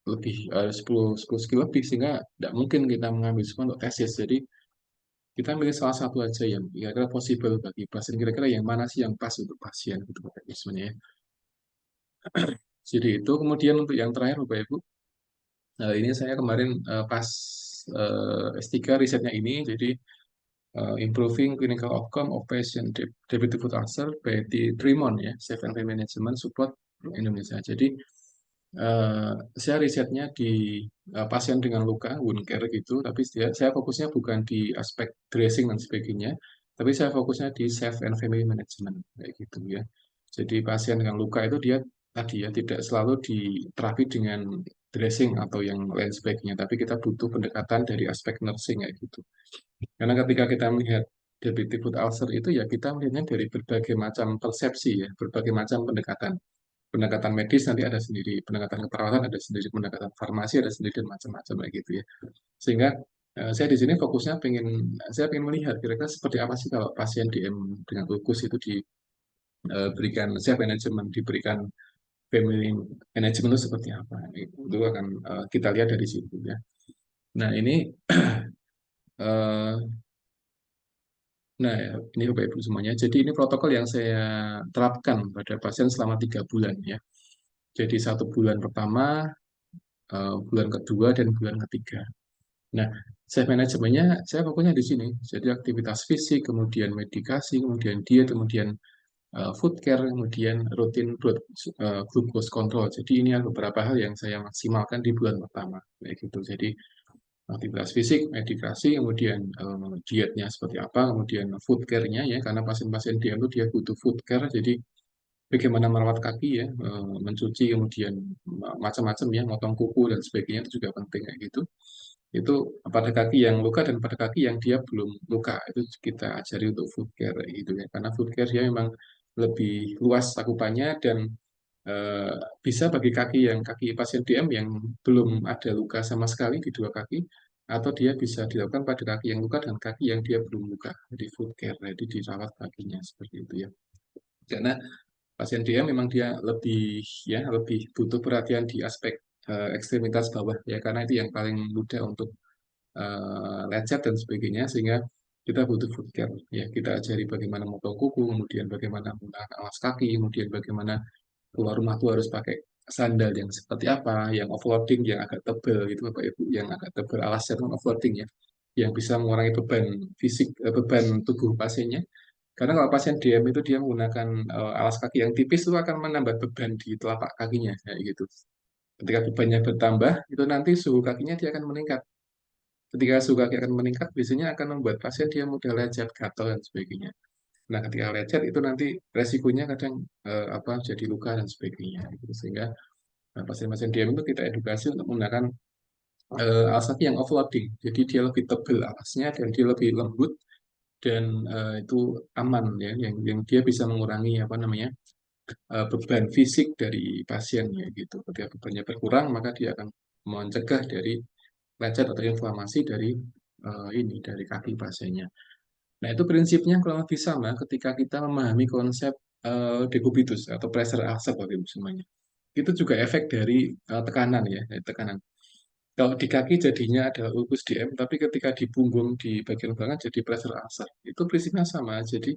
lebih 10 skill lebih, sehingga tidak mungkin kita mengambil semua untuk tesis. Jadi kita milih salah satu aja yang kira-kira possible bagi pasien, kira-kira yang mana sih yang pas untuk pasien gitu Bapak Ibu semuanya. Jadi itu kemudian untuk yang terakhir Bapak Ibu, ini saya kemarin pas S3 risetnya ini, jadi improving clinical outcome of patient diabetic foot ulcer by the Tremon ya, Safe and Pain Management Support Indonesia. Jadi saya risetnya di pasien dengan luka wound care gitu, tapi saya fokusnya bukan di aspek dressing dan sebagainya, tapi saya fokusnya di safe and family management kayak gitu ya. Jadi pasien dengan luka itu dia tadi ya tidak selalu diterapi dengan dressing atau yang lain sebagainya, tapi kita butuh pendekatan dari aspek nursing kayak gitu. Karena ketika kita melihat diabetic foot ulcer itu ya kita melihatnya dari berbagai macam persepsi ya, berbagai macam pendekatan. Pendekatan medis nanti ada sendiri, pendekatan keperawatan ada sendiri, pendekatan farmasi ada sendiri dan macam-macam kayak gitu ya. Sehingga saya di sini fokusnya saya pengen melihat kira-kira seperti apa sih kalau pasien DM dengan lupus itu diberikan self management, diberikan family management itu seperti apa. Itu akan kita lihat dari situ ya. Nah ini eh, Nah, ya, ini Bapak Ibu semuanya. Jadi ini protokol yang saya terapkan pada pasien selama 3 bulan ya. Jadi 1 bulan pertama, bulan kedua, dan bulan ketiga. Nah, self manajemennya saya fokusnya di sini. Jadi aktivitas fisik, kemudian medikasi, kemudian diet, kemudian food care, kemudian rutin blood glucose control. Jadi ini ada beberapa hal yang saya maksimalkan di bulan pertama. Kayak gitu. Jadi aktivitas fisik, medikasi, kemudian dietnya seperti apa, kemudian food care-nya ya, karena pasien-pasien dia itu dia butuh food care, jadi bagaimana merawat kaki ya, mencuci, kemudian macam-macam ya, motong kuku dan sebagainya itu juga penting kayak gitu. Itu pada kaki yang luka dan pada kaki yang dia belum luka itu kita ajari untuk food care kayak gitu ya, karena food care dia memang lebih luas cakupannya dan eh, bisa bagi kaki pasien DM yang belum ada luka sama sekali di dua kaki, atau dia bisa dilakukan pada kaki yang luka dan kaki yang dia belum luka, jadi foot care, jadi dirawat kakinya seperti itu ya. Karena pasien DM memang dia lebih butuh perhatian di aspek ekstremitas bawah ya, karena itu yang paling mudah untuk lecet dan sebagainya, sehingga kita butuh foot care ya, kita ajari bagaimana motong kuku, kemudian bagaimana menggunakan alas kaki, kemudian bagaimana keluar rumah tuh harus pakai sandal yang seperti apa, yang offloading, yang agak tebal gitu Bapak Ibu, yang agak tebal alasnya itu offloading ya, yang bisa mengurangi beban fisik, beban tubuh pasiennya. Karena kalau pasien DM itu dia menggunakan alas kaki yang tipis itu akan menambah beban di telapak kakinya kayak gitu. Ketika bebannya bertambah, itu nanti suhu kakinya dia akan meningkat. Ketika suhu kaki akan meningkat, biasanya akan membuat pasien dia mudah lecet, gatal dan sebagainya. Nah, ketika lecet itu nanti resikonya kadang jadi luka dan sebagainya. Gitu. Sehingga pasien-pasien DM itu kita edukasi untuk menggunakan alas kaki yang offloading. Jadi dia lebih tebal alasnya dan dia lebih lembut dan itu aman ya, yang dia bisa mengurangi apa namanya beban fisik dari pasiennya gitu. Ketika bebannya berkurang, maka dia akan mencegah dari lecet atau inflamasi dari kaki pasiennya. Nah, itu prinsipnya kurang lebih sama ketika kita memahami konsep decubitus atau pressure ulcer Bapak Ibu semuanya. Itu juga efek dari tekanan ya, dari tekanan. Kalau di kaki jadinya adalah ulcus DM, tapi ketika di punggung di bagian belakang jadi pressure ulcer. Itu prinsipnya sama. Jadi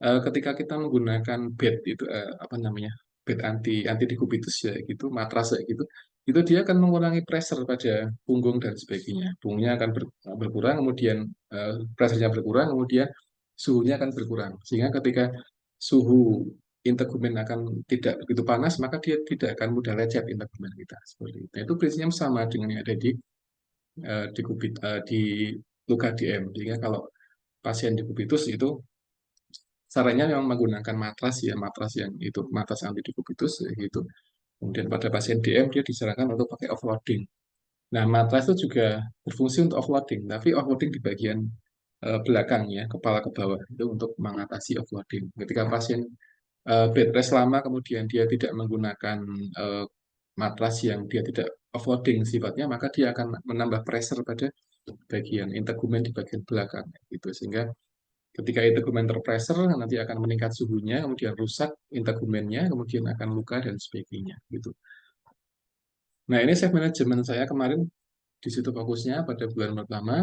ketika kita menggunakan bed itu apa namanya bed anti dekubitus ya gitu, matras ya gitu, itu dia akan mengurangi pressure pada punggung dan sebagainya. Punggungnya akan berkurang, kemudian pressure-nya berkurang, kemudian suhunya akan berkurang, sehingga ketika suhu integumen akan tidak begitu panas, maka dia tidak akan mudah lecet integumen kita seperti itu. Nah, itu prinsipnya sama dengan yang ada di luka DM. Sehingga kalau pasien dekubitus itu sarannya memang menggunakan matras ya, matras yang itu matras anti dekubitus ya gitu. Kemudian pada pasien DM dia disarankan untuk pakai offloading. Nah, matras itu juga berfungsi untuk offloading, tapi offloading di bagian belakang ya, kepala ke bawah itu untuk mengatasi offloading. Ketika pasien bed rest lama kemudian dia tidak menggunakan matras yang dia tidak offloading sifatnya, maka dia akan menambah pressure pada bagian integumen di bagian belakang gitu. Sehingga ketika integumen terpressure nanti akan meningkat suhunya, kemudian rusak integumennya, kemudian akan luka dan sebagainya gitu. Nah, ini self management saya kemarin di situ fokusnya pada bulan pertama,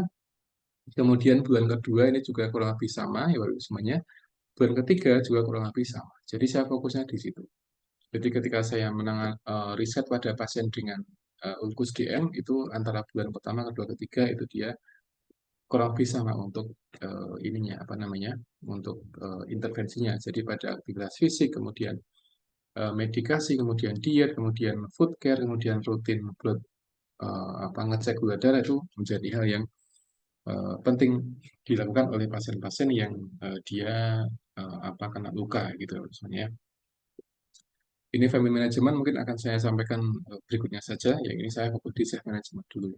kemudian bulan kedua ini juga kurang lebih sama ya Bapak Ibu semuanya. Bulan ketiga juga kurang lebih sama. Jadi saya fokusnya di situ. Jadi ketika saya riset pada pasien dengan ulkus DM itu antara bulan pertama, kedua, ketiga itu dia kurang lebih sama untuk ininya apa namanya untuk intervensinya. Jadi pada aktivitas fisik, kemudian medikasi, kemudian diet, kemudian food care, kemudian rutin blood apa ngecek gula darah itu menjadi hal yang penting dilakukan oleh pasien-pasien yang dia apa kena luka gitu misalnya. Ini family management mungkin akan saya sampaikan berikutnya saja. Yang ini saya fokus di self management dulu.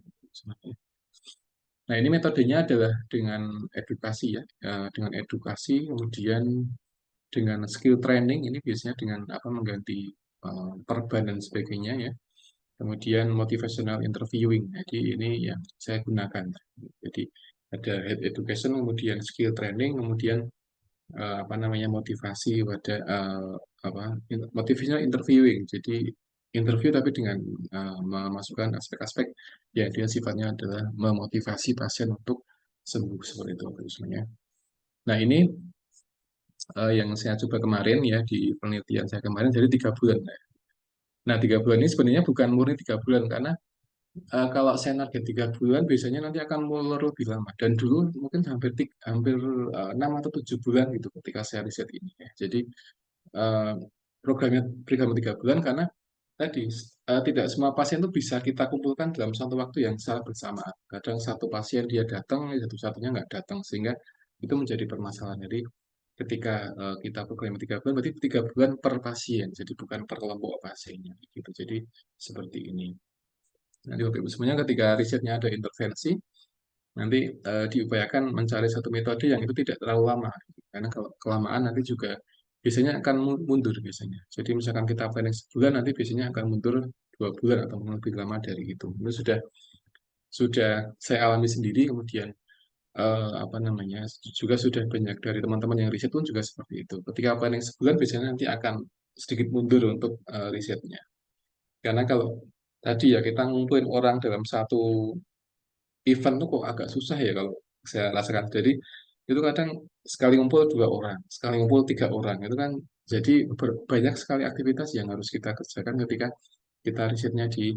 Nah, ini metodenya adalah dengan edukasi ya, dengan edukasi, kemudian dengan skill training. Ini biasanya dengan apa mengganti perban dan sebagainya ya. Kemudian motivational interviewing. Jadi ini yang saya gunakan. Jadi ada head education, kemudian skill training, kemudian apa namanya motivasi pada apa motivational interviewing. Jadi interview tapi dengan memasukkan aspek-aspek ya dia sifatnya adalah memotivasi pasien untuk sembuh seperti itu misalnya. Nah ini yang saya coba kemarin ya di penelitian saya kemarin jadi 3 bulan. Nah 3 bulan ini sebenarnya bukan murni 3 bulan karena kalau saya target 3 bulan biasanya nanti akan molor lebih lama dan dulu mungkin hampir 6 atau 7 bulan gitu ketika saya riset ini ya. Jadi eh, programnya program 3 bulan karena tadi tidak semua pasien itu bisa kita kumpulkan dalam satu waktu yang secara bersamaan. Kadang satu pasien dia datang, satu-satunya nggak datang sehingga itu menjadi permasalahan. Jadi ketika kita program 3 bulan berarti 3 bulan per pasien, jadi bukan per kelompok pasiennya gitu. Jadi seperti ini. Nanti Bapak Ibu semuanya ketika risetnya ada intervensi, nanti diupayakan mencari satu metode yang itu tidak terlalu lama. Karena kalau kelamaan nanti juga biasanya akan mundur biasanya. Jadi misalkan kita planning sebulan, nanti biasanya akan mundur 2 bulan atau lebih lama dari itu. Itu sudah saya alami sendiri, kemudian apa namanya juga sudah banyak dari teman-teman yang riset pun juga seperti itu. Ketika planning sebulan biasanya nanti akan sedikit mundur untuk risetnya. Karena kalau tadi ya kita ngumpulin orang dalam satu event tuh kok agak susah ya kalau saya rasakan. Jadi itu kadang sekali ngumpul 2 orang, sekali ngumpul 3 orang, itu kan jadi banyak sekali aktivitas yang harus kita kerjakan ketika kita risetnya di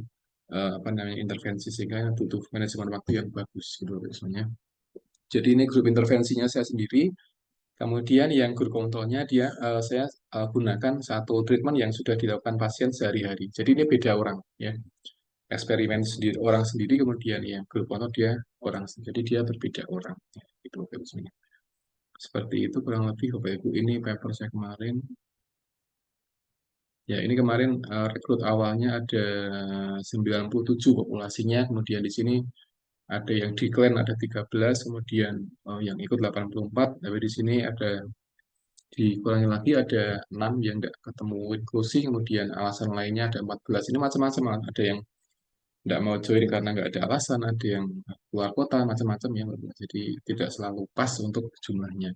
apa namanya intervensi sehingga butuh manajemen waktu yang bagus gitu biasanya. Jadi ini grup intervensinya saya sendiri, kemudian yang grup kontrolnya dia saya gunakan satu treatment yang sudah dilakukan pasien sehari-hari. Jadi ini beda orang ya eksperimen sendiri orang sendiri kemudian yang grup kontrol dia orang jadi dia berbeda orang itu Bapak Ibu. Seperti itu kurang lebih Bapak Ibu ini paper saya kemarin ya ini kemarin rekrut awalnya ada 97 populasinya kemudian di sini ada yang decline ada 13 kemudian yang ikut 84 tapi di sini ada dikurangi lagi ada 6 yang tidak ketemu inklusi kemudian alasan lainnya ada 14 ini macam-macam ada yang nggak mau join karena nggak ada alasan, ada yang keluar kota, macam-macam ya. Jadi tidak selalu pas untuk jumlahnya.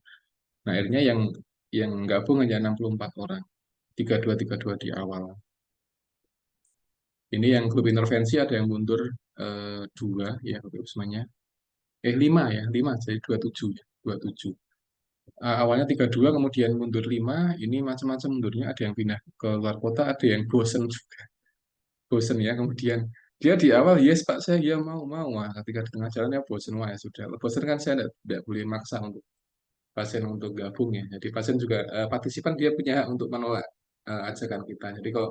Nah, akhirnya yang gabung hanya 64 orang, 32 di awal. Ini yang grup intervensi ada yang mundur 2 ya, semuanya. 5 ya, 5 jadi 27 ya, 27. Awalnya 32 kemudian mundur 5 ini macam-macam mundurnya, ada yang pindah ke luar kota, ada yang bosen bosen ya kemudian dia di awal yes pak saya ya mau wah ketika di tengah jalan ya bosen wah ya sudah bosen kan saya tidak boleh maksa untuk pasien untuk gabung ya jadi pasien juga partisipan dia punya hak untuk menolak ajakan kita jadi kalau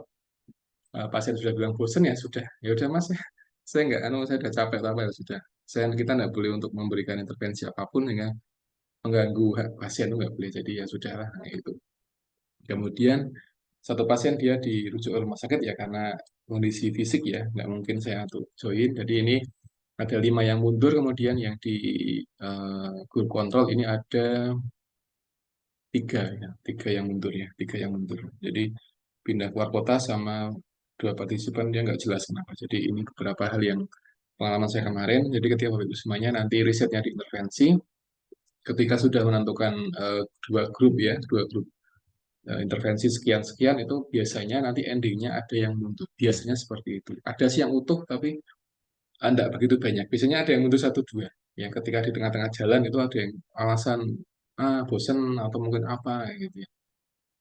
pasien sudah bilang bosen ya sudah ya udah mas saya nggak saya udah capek apa ya sudah kita nggak boleh untuk memberikan intervensi apapun hingga mengganggu hak pasien itu nggak boleh jadi ya sudahlah nah, itu kemudian satu pasien dia dirujuk ke rumah sakit ya karena kondisi fisik ya nggak mungkin saya untuk join jadi ini ada 5 yang mundur kemudian yang di group kontrol ini ada 3 ya 3 yang mundur ya 3 yang mundur jadi pindah keluar kota sama dua partisipan dia nggak jelas kenapa. Jadi ini beberapa hal yang pengalaman saya kemarin. Jadi ketika Bapak Ibu semuanya nanti risetnya diintervensi, ketika sudah menentukan dua grup ya, dua grup intervensi sekian-sekian itu biasanya nanti endingnya ada yang mundur. Biasanya seperti itu. Ada sih yang utuh tapi tidak begitu banyak. Biasanya ada yang mundur satu dua. Yang ketika di tengah-tengah jalan itu ada yang alasan bosen atau mungkin apa gitu ya.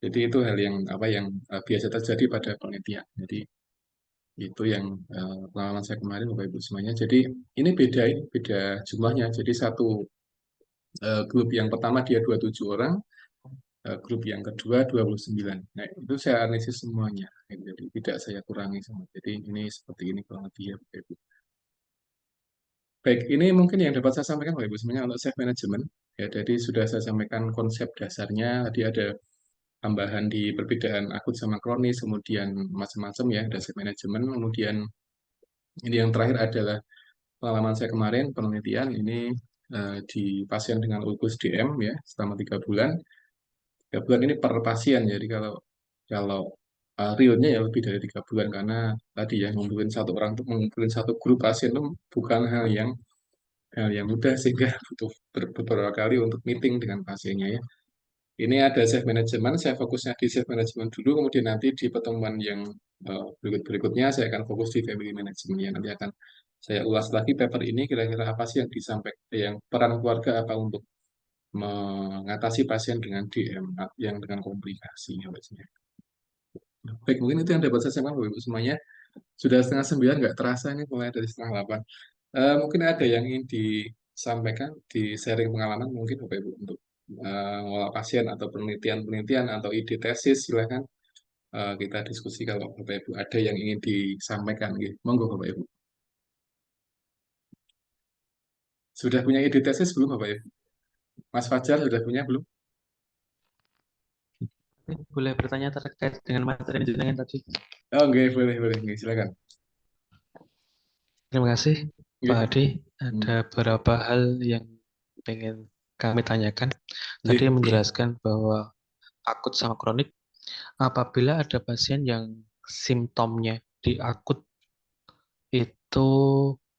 Jadi itu hal yang apa yang biasa terjadi pada penelitian. Jadi itu yang pengalaman saya kemarin Bapak Ibu semuanya. Jadi ini beda jumlahnya. Jadi satu grup yang pertama dia 27 orang, grup yang kedua 29. Nah, itu saya analisis semuanya. Jadi tidak saya kurangi semua. Jadi ini seperti ini kurang lebih ya Bapak Ibu. Baik, ini mungkin yang dapat saya sampaikan Bapak Ibu semuanya untuk self management. Ya, jadi sudah saya sampaikan konsep dasarnya. Tadi ada tambahan di perbedaan akut sama kronis, kemudian macam-macam ya, ada self management, kemudian ini yang terakhir adalah pengalaman saya kemarin penelitian ini di pasien dengan ulkus DM ya selama 3 bulan. 3 bulan ini per pasien, jadi kalau kalau realnya ya lebih dari 3 bulan karena tadi ya ngumpulin satu orang untuk mengumpulin satu grup pasien itu bukan hal yang mudah sehingga butuh beberapa kali untuk meeting dengan pasiennya ya. Ini ada self management, saya fokusnya di self management dulu, kemudian nanti di pertemuan yang berikutnya saya akan fokus di family management ya. Nanti akan saya ulas lagi paper ini kira-kira apa sih yang disampaikan, yang peran keluarga apa untuk mengatasi pasien dengan DM yang dengan komplikasi ya biasanya. Baik, mungkin itu yang dapat saya sampaikan Bapak Ibu semuanya. Sudah setengah 9, nggak terasa ini mulai dari setengah 8. Mungkin ada yang ingin disampaikan, di sharing pengalaman mungkin Bapak Ibu untuk mengolah pasien atau penelitian-penelitian atau ide tesis, silahkan kita diskusi kalau Bapak Ibu ada yang ingin disampaikan. Gitu. Monggo Bapak Ibu. Sudah punya ide tesis belum Bapak Ibu? Mas Fajar sudah punya belum? Boleh bertanya terkait dengan materi yang jenengan tadi. Oh, oke, boleh, boleh. Oke, silakan. Terima kasih, Pak Oke. Adi. Hmm. Ada beberapa hal yang ingin kami tanyakan. Tadi Oke. menjelaskan bahwa akut sama kronik, apabila ada pasien yang simptomnya di akut itu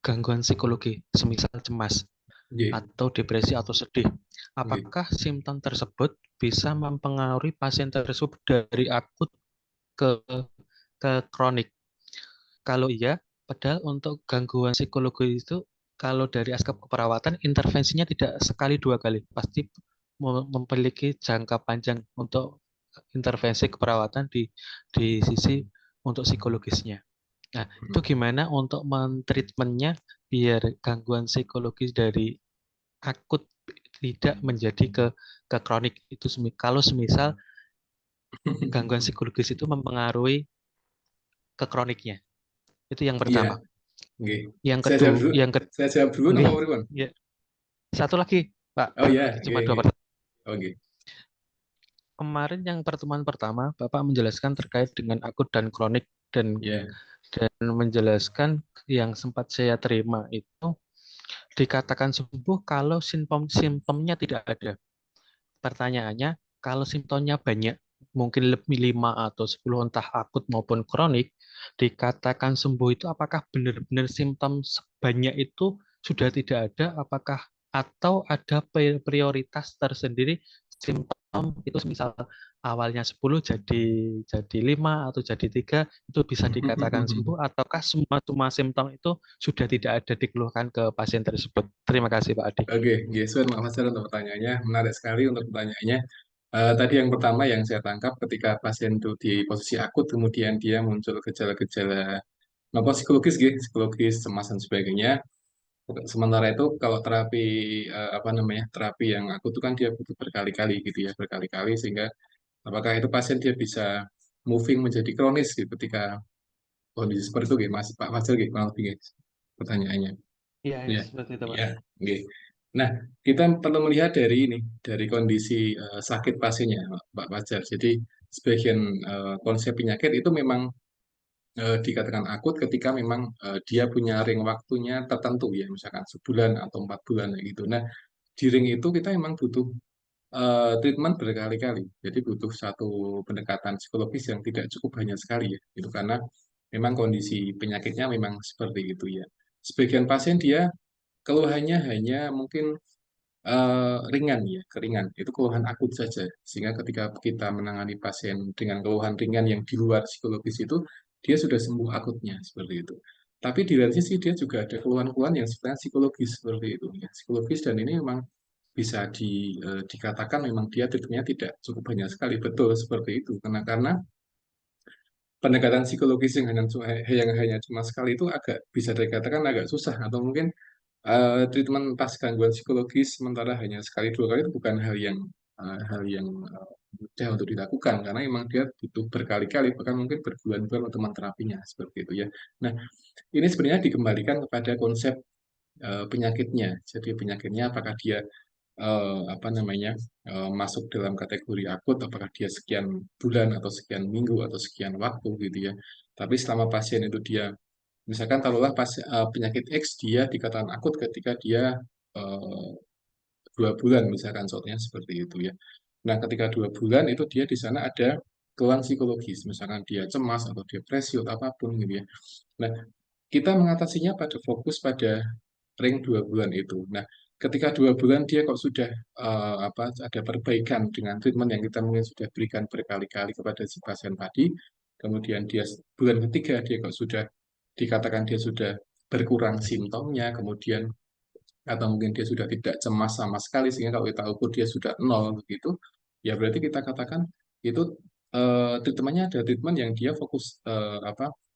gangguan psikologi, semisal cemas Oke. atau depresi atau sedih, Oke. apakah simptom tersebut bisa mempengaruhi pasien tersebut dari akut ke kronik? Kalau iya, padahal untuk gangguan psikologi itu kalau dari aspek keperawatan intervensinya tidak sekali dua kali, pasti memiliki jangka panjang untuk intervensi keperawatan di sisi untuk psikologisnya. Nah, itu gimana untuk mentreatmentnya biar gangguan psikologis dari akut tidak menjadi ke kronik itu kalau semisal gangguan psikologis itu mempengaruhi ke kroniknya. Itu yang Iya, pertama. oke. Yang Saya jawab kedua, dulu. yang kedua, Saya jawab dulu okay, nama Ridwan. ya. Satu lagi, Pak. Oh ya, oke, Cuma dua oke. pertanyaan. Oke. Kemarin yang pertemuan pertama, Bapak menjelaskan terkait dengan akut dan kronik Ya. dan menjelaskan yang sempat saya terima itu dikatakan sembuh kalau simptomnya tidak ada. Pertanyaannya, kalau simptomnya banyak, mungkin lebih 5 atau 10 entah akut maupun kronik, dikatakan sembuh itu apakah benar-benar simptom sebanyak itu sudah tidak ada, apakah atau ada prioritas tersendiri simptom itu misal awalnya 10 jadi 5 atau jadi 3 itu bisa dikatakan sembuh ataukah semua simptom itu sudah tidak ada dikeluhkan ke pasien tersebut. Terima kasih Pak Adi. Oke, Yesus, makasih untuk pertanyaannya. Menarik sekali untuk pertanyaannya. Tadi yang pertama yang saya tangkap ketika pasien itu di posisi akut, kemudian dia muncul gejala-gejala apa psikologis, gitu, psikologis, cemas dan sebagainya. Sementara itu kalau terapi apa namanya terapi yang akut itu kan dia butuh berkali-kali gitu ya, berkali-kali sehingga apakah itu pasien dia bisa moving menjadi kronis gitu ketika kondisi seperti itu, gitu, Mas Pak Fajar, gitu, kurang lebih, gitu, pertanyaannya. Iya, ya, Ya, seperti itu Pak. ya, oke. Nah, kita perlu melihat dari ini, dari kondisi sakit pasiennya, Pak Fajar. Jadi, sebagian konsep penyakit itu memang dikatakan akut ketika memang dia punya ring waktunya tertentu ya, misalkan sebulan atau 4 bulan kayak gitu. Nah, di ring itu kita memang butuh treatment berkali-kali. Jadi butuh satu pendekatan psikologis yang tidak cukup banyak sekali ya. Itu karena memang kondisi penyakitnya memang seperti itu ya. Sebagian pasien dia keluhannya hanya mungkin ringan ya, keringan. Itu keluhan akut saja. Sehingga ketika kita menangani pasien dengan keluhan ringan yang di luar psikologis itu, dia sudah sembuh akutnya seperti itu. Tapi di lain sisi dia juga ada keluhan-keluhan yang sebenarnya psikologis seperti itu ya. Psikologis dan ini memang bisa dikatakan memang dia treatmentnya tidak cukup banyak sekali. Betul seperti itu. Karena pendekatan psikologis yang hanya cuma sekali itu agak bisa dikatakan agak susah atau mungkin treatment pas gangguan psikologis sementara hanya sekali dua kali itu bukan hal yang mudah untuk dilakukan karena memang dia butuh berkali-kali bahkan mungkin berbulan-bulan untuk terapinya seperti itu ya. Nah, ini sebenarnya dikembalikan kepada konsep penyakitnya. Jadi penyakitnya apakah dia apa namanya masuk dalam kategori akut, apakah dia sekian bulan atau sekian minggu atau sekian waktu gitu ya. Tapi selama pasien itu dia misalkan taruhlah penyakit X dia dikatakan akut ketika dia eh, 2 bulan misalkan contohnya seperti itu ya. Nah ketika 2 bulan itu dia di sana ada keluhan psikologis, misalkan dia cemas atau depresi atau apapun gitu ya. Nah kita mengatasinya pada fokus pada ring 2 bulan itu. Nah ketika 2 bulan dia kok sudah ada perbaikan dengan treatment yang kita mungkin sudah berikan berkali-kali kepada si pasien tadi, kemudian dia bulan ketiga dia kok sudah dikatakan dia sudah berkurang simptomnya, kemudian atau mungkin dia sudah tidak cemas sama sekali sehingga kalau kita ukur dia sudah nol begitu, ya berarti kita katakan itu treatmentnya ada treatment yang dia fokus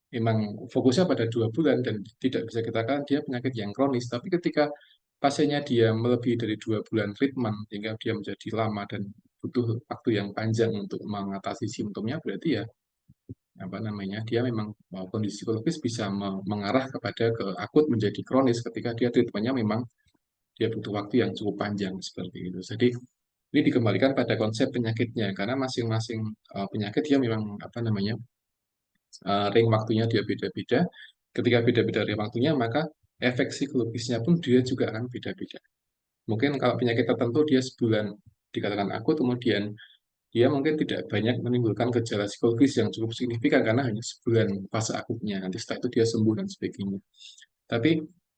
memang fokusnya pada 2 bulan dan tidak bisa kita katakan dia penyakit yang kronis. Tapi ketika pasiennya dia melebihi dari 2 bulan treatment hingga dia menjadi lama dan butuh waktu yang panjang untuk mengatasi simptomnya, berarti ya apa namanya dia memang kondisi psikologis bisa mengarah kepada ke akut menjadi kronis ketika dia treatmentnya memang dia butuh waktu yang cukup panjang seperti itu. Jadi ini dikembalikan pada konsep penyakitnya karena masing-masing penyakit dia memang apa namanya ring waktunya dia beda-beda. Ketika beda-beda ring waktunya maka efek psikologisnya pun dia juga akan beda-beda. Mungkin kalau penyakit tertentu dia sebulan dikatakan akut, kemudian dia mungkin tidak banyak menimbulkan gejala psikologis yang cukup signifikan karena hanya sebulan fase akutnya. Nanti setelah itu dia sembuh dan sebagainya. Tapi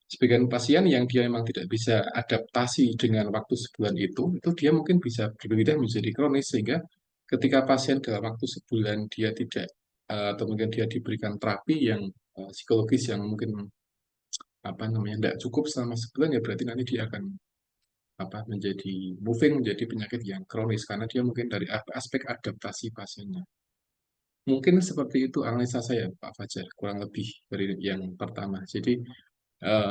sebagian pasien yang dia memang tidak bisa adaptasi dengan waktu sebulan itu dia mungkin bisa berpindah menjadi kronis sehingga ketika pasien dalam waktu sebulan dia tidak atau mungkin dia diberikan terapi yang psikologis yang mungkin apa namanya tidak cukup selama sebulan ya berarti nanti dia akan menjadi moving menjadi penyakit yang kronis karena dia mungkin dari aspek adaptasi pasiennya. Mungkin seperti itu analisa saya, Pak Fajar, kurang lebih dari yang pertama. Jadi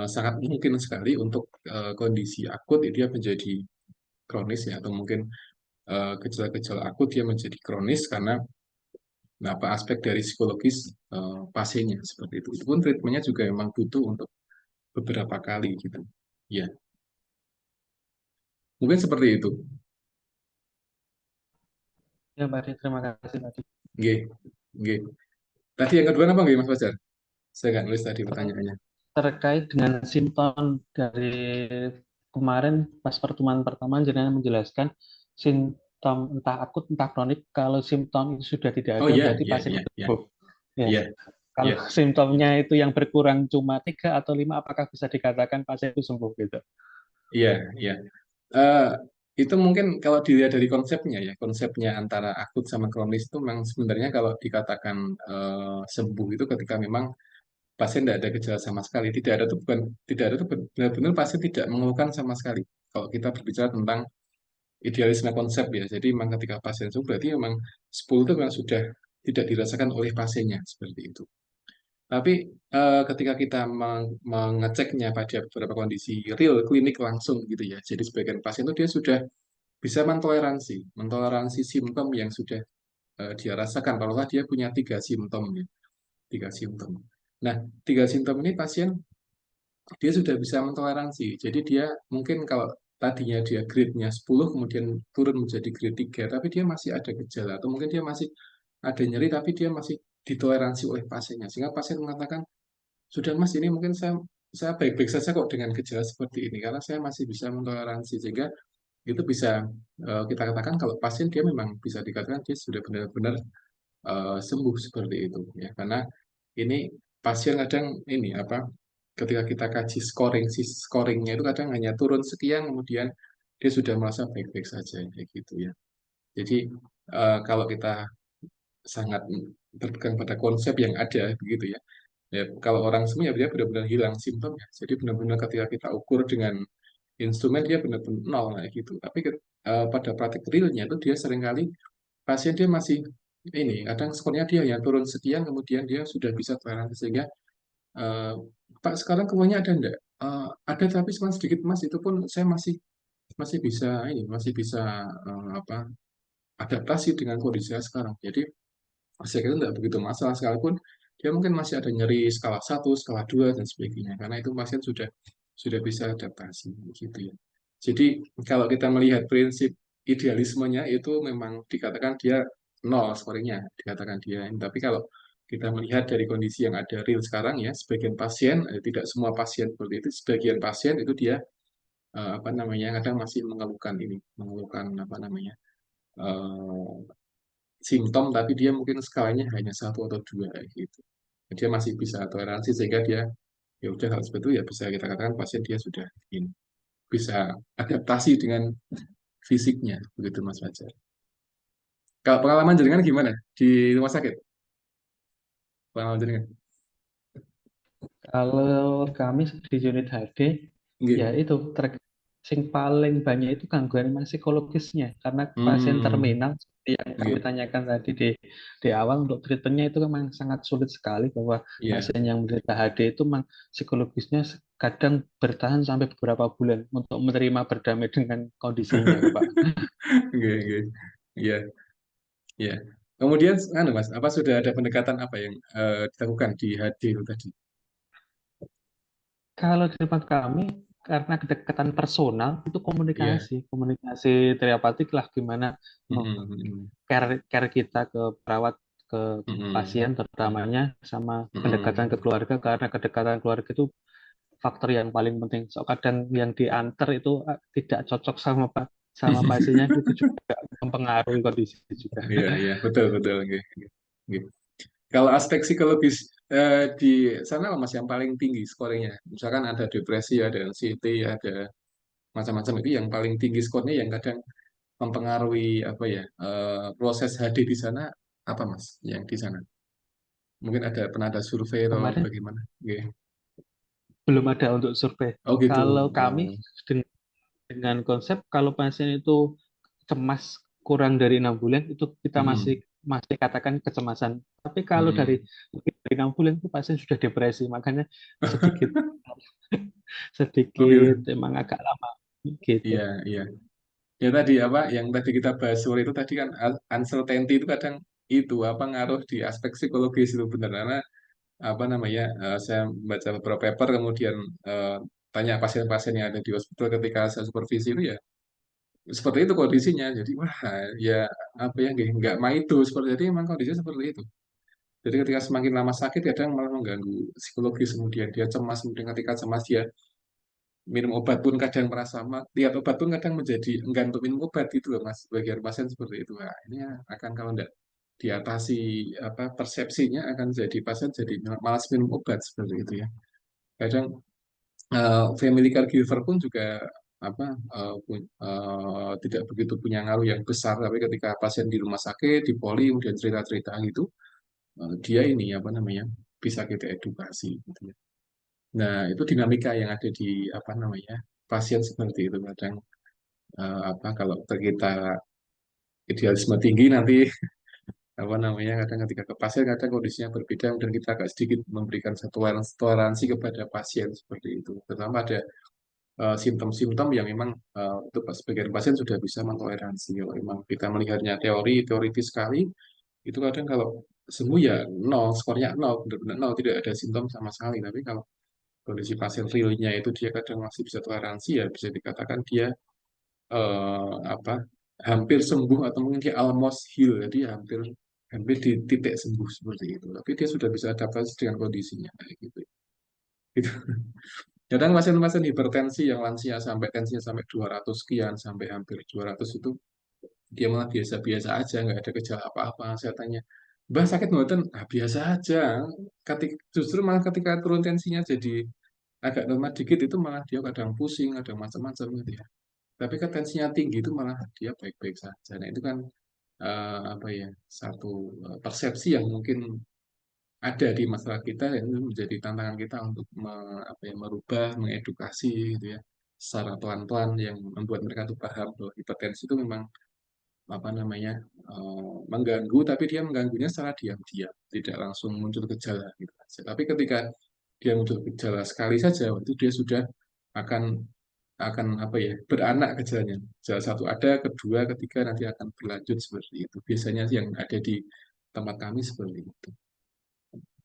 sangat mungkin sekali untuk kondisi akut dia menjadi kronis ya, atau mungkin gejala-gejala akut dia menjadi kronis karena aspek dari psikologis pasiennya seperti itu. Itu pun treatmentnya juga memang butuh untuk beberapa kali gitu. Ya, mungkin seperti itu. Ya, Mbak Adi, terima kasih tadi. G, G. Tadi yang kedua apa nggih Mas Fajar? Saya nggak nulis tadi Eh, pertanyaannya. Terkait dengan simptom dari kemarin pas pertemuan pertama, jenengan menjelaskan simptom entah akut entah kronik. Kalau simptom itu sudah tidak Oh ada, ya, berarti ya, pasien ya, itu ya, sembuh. Ya. ya, Kalau ya, simptomnya itu yang berkurang cuma 3 atau 5, apakah bisa dikatakan pasien itu sembuh gitu? ya, ya. Eh, itu mungkin kalau dilihat dari konsepnya ya, konsepnya antara akut sama kronis itu memang sebenarnya kalau dikatakan sembuh itu ketika memang pasien tidak ada gejala sama sekali, tidak ada tuh benar-benar pasien tidak mengeluhkan sama sekali. Kalau kita berbicara tentang idealisme konsep ya, jadi memang ketika pasien sembuh berarti memang 10 itu memang sudah tidak dirasakan oleh pasiennya seperti itu. Tapi ketika kita mengeceknya pada beberapa kondisi real klinik langsung gitu ya, jadi sebagian pasien itu dia sudah bisa mentoleransi simptom yang sudah dia rasakan. Kalau dia punya 3 simptom ya, 3 simptom. Nah, 3 simptom ini pasien dia sudah bisa mentoleransi. Jadi dia mungkin kalau tadinya dia grade-nya 10, kemudian turun menjadi grade 3, tapi dia masih ada gejala atau mungkin dia masih ada nyeri, tapi dia masih ditoleransi oleh pasiennya. Sehingga pasien mengatakan, sudah Mas, ini mungkin saya baik-baik saja kok dengan gejala seperti ini karena saya masih bisa mentoleransi sehingga itu bisa kita katakan kalau pasien dia memang bisa dikatakan dia sudah benar-benar sembuh seperti itu ya karena ini pasien kadang ini apa, ketika kita kaji scoringnya itu kadang hanya turun sekian, kemudian dia sudah merasa baik-baik saja kayak gitu ya. Jadi kalau kita sangat berpegang pada konsep yang ada begitu ya. Ya, kalau orang semua ya dia benar-benar hilang simptomnya. Jadi benar-benar ketika kita ukur dengan instrumen dia benar-benar nol kayak gitu. Tapi pada praktik realnya itu dia seringkali pasien dia masih ini kadang skornya dia yang turun sekian kemudian dia sudah bisa toleransi sehingga eh, Pak sekarang keluarnya ada enggak? Ada tapi cuma sedikit Mas itu pun saya masih masih bisa ini masih bisa apa adaptasi dengan kondisi saya sekarang. Jadi saya kira tidak begitu masalah sekalipun dia mungkin masih ada nyeri skala 1, skala 2 dan sebagainya karena itu pasien sudah bisa adaptasi gitu ya. Jadi kalau kita melihat prinsip idealismenya itu memang dikatakan dia nol skornya dikatakan dia. Tapi kalau kita melihat dari kondisi yang ada real sekarang ya, sebagian pasien tidak semua pasien seperti itu, sebagian pasien itu dia apa namanya kadang masih mengeluhkan ini, mengeluhkan apa namanya eh, simptom tapi dia mungkin skalanya hanya satu atau dua gitu. Dia masih bisa toleransi sehingga dia ya udah hal seperti itu ya bisa kita katakan pasien dia sudah ini, bisa adaptasi dengan fisiknya begitu Mas Fajar. Kalau pengalaman jaringan gimana di rumah sakit? Pengalaman jaringan? Kalau kami di unit HD, ya Nggih. itu sing paling banyak itu gangguan psikologisnya karena pasien Hmm, terminal seperti yang kami nggih. tanyakan tadi di awal untuk treatmentnya itu memang sangat sulit sekali bahwa Iya. pasien yang menderita HD itu memang psikologisnya kadang bertahan sampai beberapa bulan untuk menerima berdamai dengan kondisinya, Pak. Nggih, nggih. Iya, iya. Kemudian anu Mas, apa sudah ada pendekatan apa yang dilakukan di HD itu tadi? Kalau di tempat kami, karena kedekatan personal, itu Iya. komunikasi terapeutik lah gimana Mm-mm, mm-mm, care kita ke perawat, ke mm-mm, pasien terutamanya, sama pendekatan ke mm-mm. keluarga, karena kedekatan keluarga itu faktor yang paling penting. So, kadang yang diantar itu tidak cocok sama pasiennya, itu juga mempengaruhi kondisi juga. Iya, iya, betul, betul. Nggih, nggih, nggih. Kalau aspek psikologis di sana apa Mas yang paling tinggi skornya? Misalkan ada depresi, ada anxiety, ada macam-macam itu yang paling tinggi skornya yang kadang mempengaruhi apa ya proses HD di sana apa Mas? Yang di sana mungkin ada pernah ada survei atau Kemarin bagaimana? Nggih. belum ada untuk survei. Oh gitu. Kalau kami Oh. dengan konsep kalau pasien itu cemas kurang dari 6 bulan itu kita masih Mm-mm, masih katakan kecemasan. Tapi kalau dari mm-mm. lebih dari 6 bulan itu pasien sudah depresi, makanya sedikit Oh sedikit gitu. emang agak lama gitu. Iya, iya. Ya tadi apa yang tadi kita bahas sore itu tadi kan uncertainty itu kadang itu apa ngaruh di aspek psikologis itu benar karena apa namanya saya baca beberapa paper kemudian eh, tanya pasien-pasien yang ada di hospital ketika saya supervisi itu ya seperti itu kondisinya jadi wah ya apa ya nggak mah itu seperti jadi memang kondisinya seperti itu jadi ketika semakin lama sakit kadang malah mengganggu psikologis kemudian dia cemas kemudian ketika cemas dia minum obat pun kadang merasa lihat obat pun kadang menjadi enggan untuk minum obat itu loh mas bagian pasien seperti itu nah, ini akan kalau tidak diatasi apa persepsinya akan jadi pasien jadi malas minum obat seperti itu ya kadang family caregiver pun juga apa tidak begitu punya ngaruh yang besar tapi ketika pasien di rumah sakit di poli kemudian cerita-cerita gitu dia ini apa namanya bisa kita edukasi gitu ya. Nah itu dinamika yang ada di apa namanya pasien seperti itu kadang apa kalau kita idealisme tinggi nanti apa namanya kadang ketika ke pasien kadang kondisinya berbeda dan kita agak sedikit memberikan satu toleransi kepada pasien seperti itu terutama ada simptom-simptom yang memang untuk sebagian pasien sudah bisa mentoleransi. Kalau memang kita melihatnya teoritis sekali, itu kadang kalau sembuh ya nol, skornya nol, benar-benar nol, tidak ada simptom sama sekali. Tapi kalau kondisi pasien realnya itu dia kadang masih bisa toleransi, ya bisa dikatakan dia apa hampir sembuh atau mungkin dia almost heal, jadi hampir hampir di titik sembuh seperti itu. Tapi dia sudah bisa adaptasi dengan kondisinya, kayak gitu. Itu. Kadang pasien-pasien hipertensi yang lansia sampai tensinya sampai 200 sekian, sampai hampir 200 itu, dia malah biasa-biasa aja, nggak ada gejala apa-apa. Saya tanya, Mbah sakit mboten? Ah, biasa aja. Justru malah ketika turun tensinya jadi agak normal dikit itu malah dia kadang pusing, kadang macam-macam gitu ya. Tapi kan tensinya tinggi itu malah dia baik-baik saja. Nah itu kan apa ya satu persepsi yang mungkin ada di masyarakat kita yang itu menjadi tantangan kita untuk apa ya, merubah, mengedukasi gitu ya secara pelan-pelan yang membuat mereka tuh paham bahwa hipertensi itu memang apa namanya mengganggu, tapi dia mengganggunya secara diam-diam, tidak langsung muncul gejala gitu aja. Tapi ketika dia muncul gejala sekali saja, itu dia sudah akan apa ya beranak gejalanya. Gejala satu ada, kedua, ketiga nanti akan berlanjut seperti itu. Biasanya sih yang ada di tempat kami seperti itu.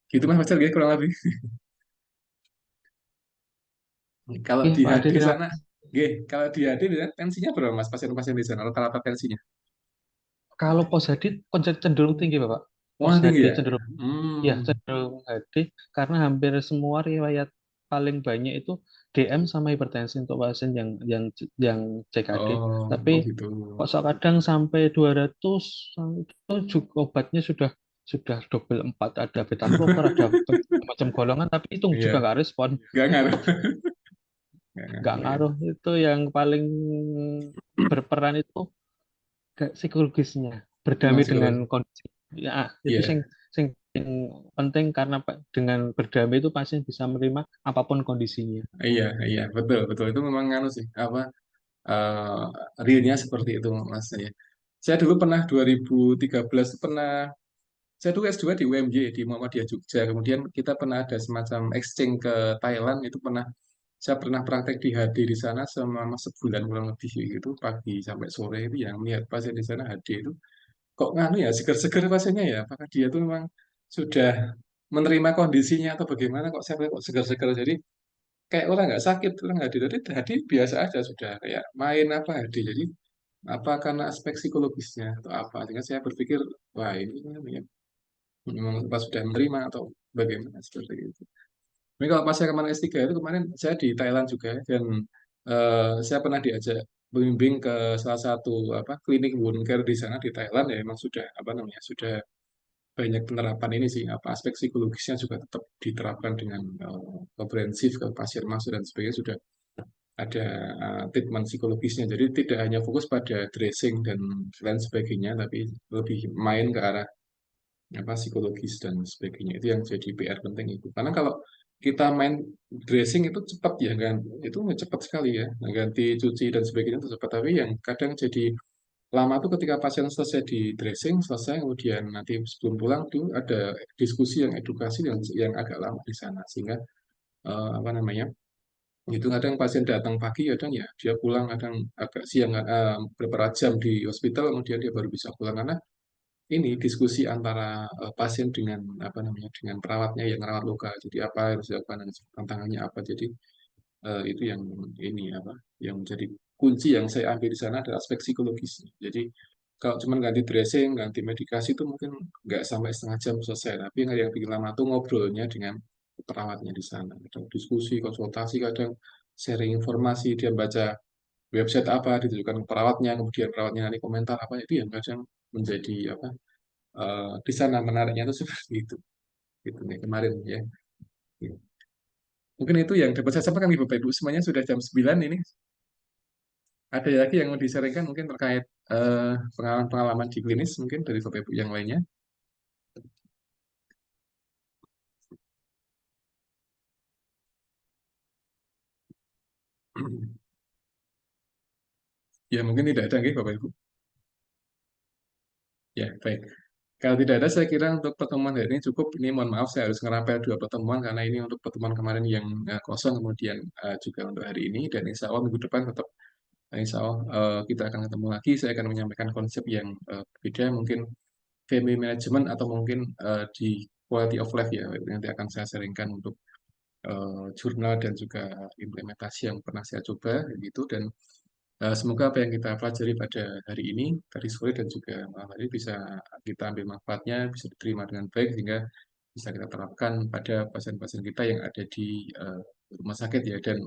Gitu Mas Fajar, gitu kurang lebih. Kalau Oke, di Pak HD Ade, di terima sana, kalau di HD tensinya berapa Mas pasien-pasien di sana? Rata-rata tensinya? Kalau pos hadid cenderung tinggi, Bapak. Pos Wah tinggi hadid ya. cenderung, ya Hmm. cenderung hadid karena hampir semua riwayat paling banyak itu DM sama hipertensi untuk pasien yang CKD. Oh, Tapi oh gitu. kok kadang sampai 200 itu juga obatnya sudah double 4, ada beta blocker, ada macam golongan, tapi itu juga Iya, nggak respon, nggak ngaruh. Nggak nggak ngaruh ya. ngaruh. Itu yang paling berperan itu psikologisnya, Memang berdamai dengan psikologi. kondisi. Ya, itu Iya, sing penting karena dengan berdamai itu pasien bisa menerima apapun kondisinya. iya, iya, betul, betul. Itu memang nganu sih, apa, eh realnya seperti itu Mas ya. Saya dulu pernah 2013 pernah, saya dulu S2 di UMY, di Muhammadiyah Jogja. Kemudian kita pernah ada semacam exchange ke Thailand, itu pernah, saya pernah praktek di HD di sana selama sebulan kurang lebih gitu, pagi sampai sore itu yang melihat pasien di sana HD itu kok nganu ya seger-seger pasiennya ya apakah dia tuh memang sudah menerima kondisinya atau bagaimana kok saya lihat kok seger-seger jadi kayak orang nggak sakit orang nggak tadi biasa aja sudah kayak main apa jadi apa karena aspek psikologisnya atau apa sehingga saya berpikir wah ini namanya memang pas sudah menerima atau bagaimana seperti itu. Tapi kalau pas saya kemarin S3 itu kemarin saya di Thailand juga ya, dan saya pernah diajak membimbing ke salah satu apa klinik wound care di sana di Thailand ya memang sudah apa namanya sudah banyak penerapan ini sih apa aspek psikologisnya juga tetap diterapkan dengan komprehensif ke pasien masuk dan sebagainya sudah ada treatment psikologisnya jadi tidak hanya fokus pada dressing dan lain sebagainya tapi lebih main ke arah apa psikologis dan sebagainya itu yang jadi PR penting itu karena kalau kita main dressing itu cepat ya kan itu cepat sekali ya nah, ganti cuci dan sebagainya itu cepat tapi yang kadang jadi lama tuh ketika pasien selesai di dressing selesai kemudian nanti sebelum pulang tuh ada diskusi yang edukasi yang agak lama di sana sehingga apa namanya itu kadang pasien datang pagi kadang ya dia pulang kadang agak siang beberapa jam di hospital kemudian dia baru bisa pulang karena ini diskusi antara pasien dengan apa namanya dengan perawatnya yang rawat luka. Jadi apa yang harus dilakukan dan tantangannya apa. Jadi itu yang ini apa yang menjadi kunci yang saya ambil di sana adalah aspek psikologis. Jadi kalau cuma ganti dressing, ganti medikasi itu mungkin nggak sampai setengah jam selesai. Tapi yang bikin lama tuh ngobrolnya dengan perawatnya di sana. Kadang diskusi, konsultasi, kadang sharing informasi, dia baca website apa, ditujukan ke perawatnya, kemudian perawatnya nanti komentar apa, itu yang kadang menjadi apa di sana menariknya itu seperti itu gitu nih kemarin ya. Mungkin itu yang dapat saya sampaikan nih Bapak Ibu semuanya sudah jam 9 ini. Ada lagi yang mau disaringkan mungkin terkait pengalaman-pengalaman di klinis mungkin dari Bapak Ibu yang lainnya. Ya mungkin tidak ada nggih, Bapak Ibu. Ya baik. Kalau tidak ada saya kira untuk pertemuan hari ini cukup. Ini mohon maaf saya harus ngerapel dua pertemuan karena ini untuk pertemuan kemarin yang kosong kemudian juga untuk hari ini dan insya Allah minggu depan tetap insya Allah kita akan ketemu lagi. Saya akan menyampaikan konsep yang berbeda mungkin family management atau mungkin di quality of life ya nanti akan saya sharingkan untuk jurnal dan juga implementasi yang pernah saya coba gitu dan semoga apa yang kita pelajari pada hari ini tadi sore dan juga malam hari bisa kita ambil manfaatnya bisa diterima dengan baik sehingga bisa kita terapkan pada pasien-pasien kita yang ada di rumah sakit ya dan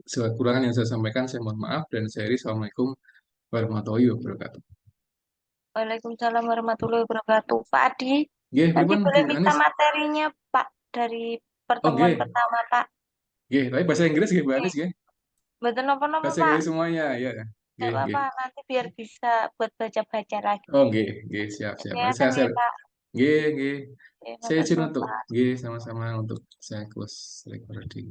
segala kekurangan yang saya sampaikan saya mohon maaf dan saya Assalamualaikum warahmatullahi wabarakatuh. Waalaikumsalam warahmatullahi wabarakatuh. Pak Adi, Nggih, nanti pripun boleh Bu minta Anis? materinya Pak dari Oh pertemuan nggih, pertama Pak. nggih, tapi bahasa Inggris nggih Bu Oke, Anis nggih. betul nopo-nopo Bahasa Pak. Inggris semuanya, ya. Gak Nggih, nggih. apa-apa, nanti biar bisa buat baca-baca Oh lagi. nggih, nggih, siap, siap. Oke, Nanti saya akan ya share. Pak. Nggih, nggih. Oke, Saya izin makasih ya untuk Pak. nggih, sama-sama untuk saya close recording.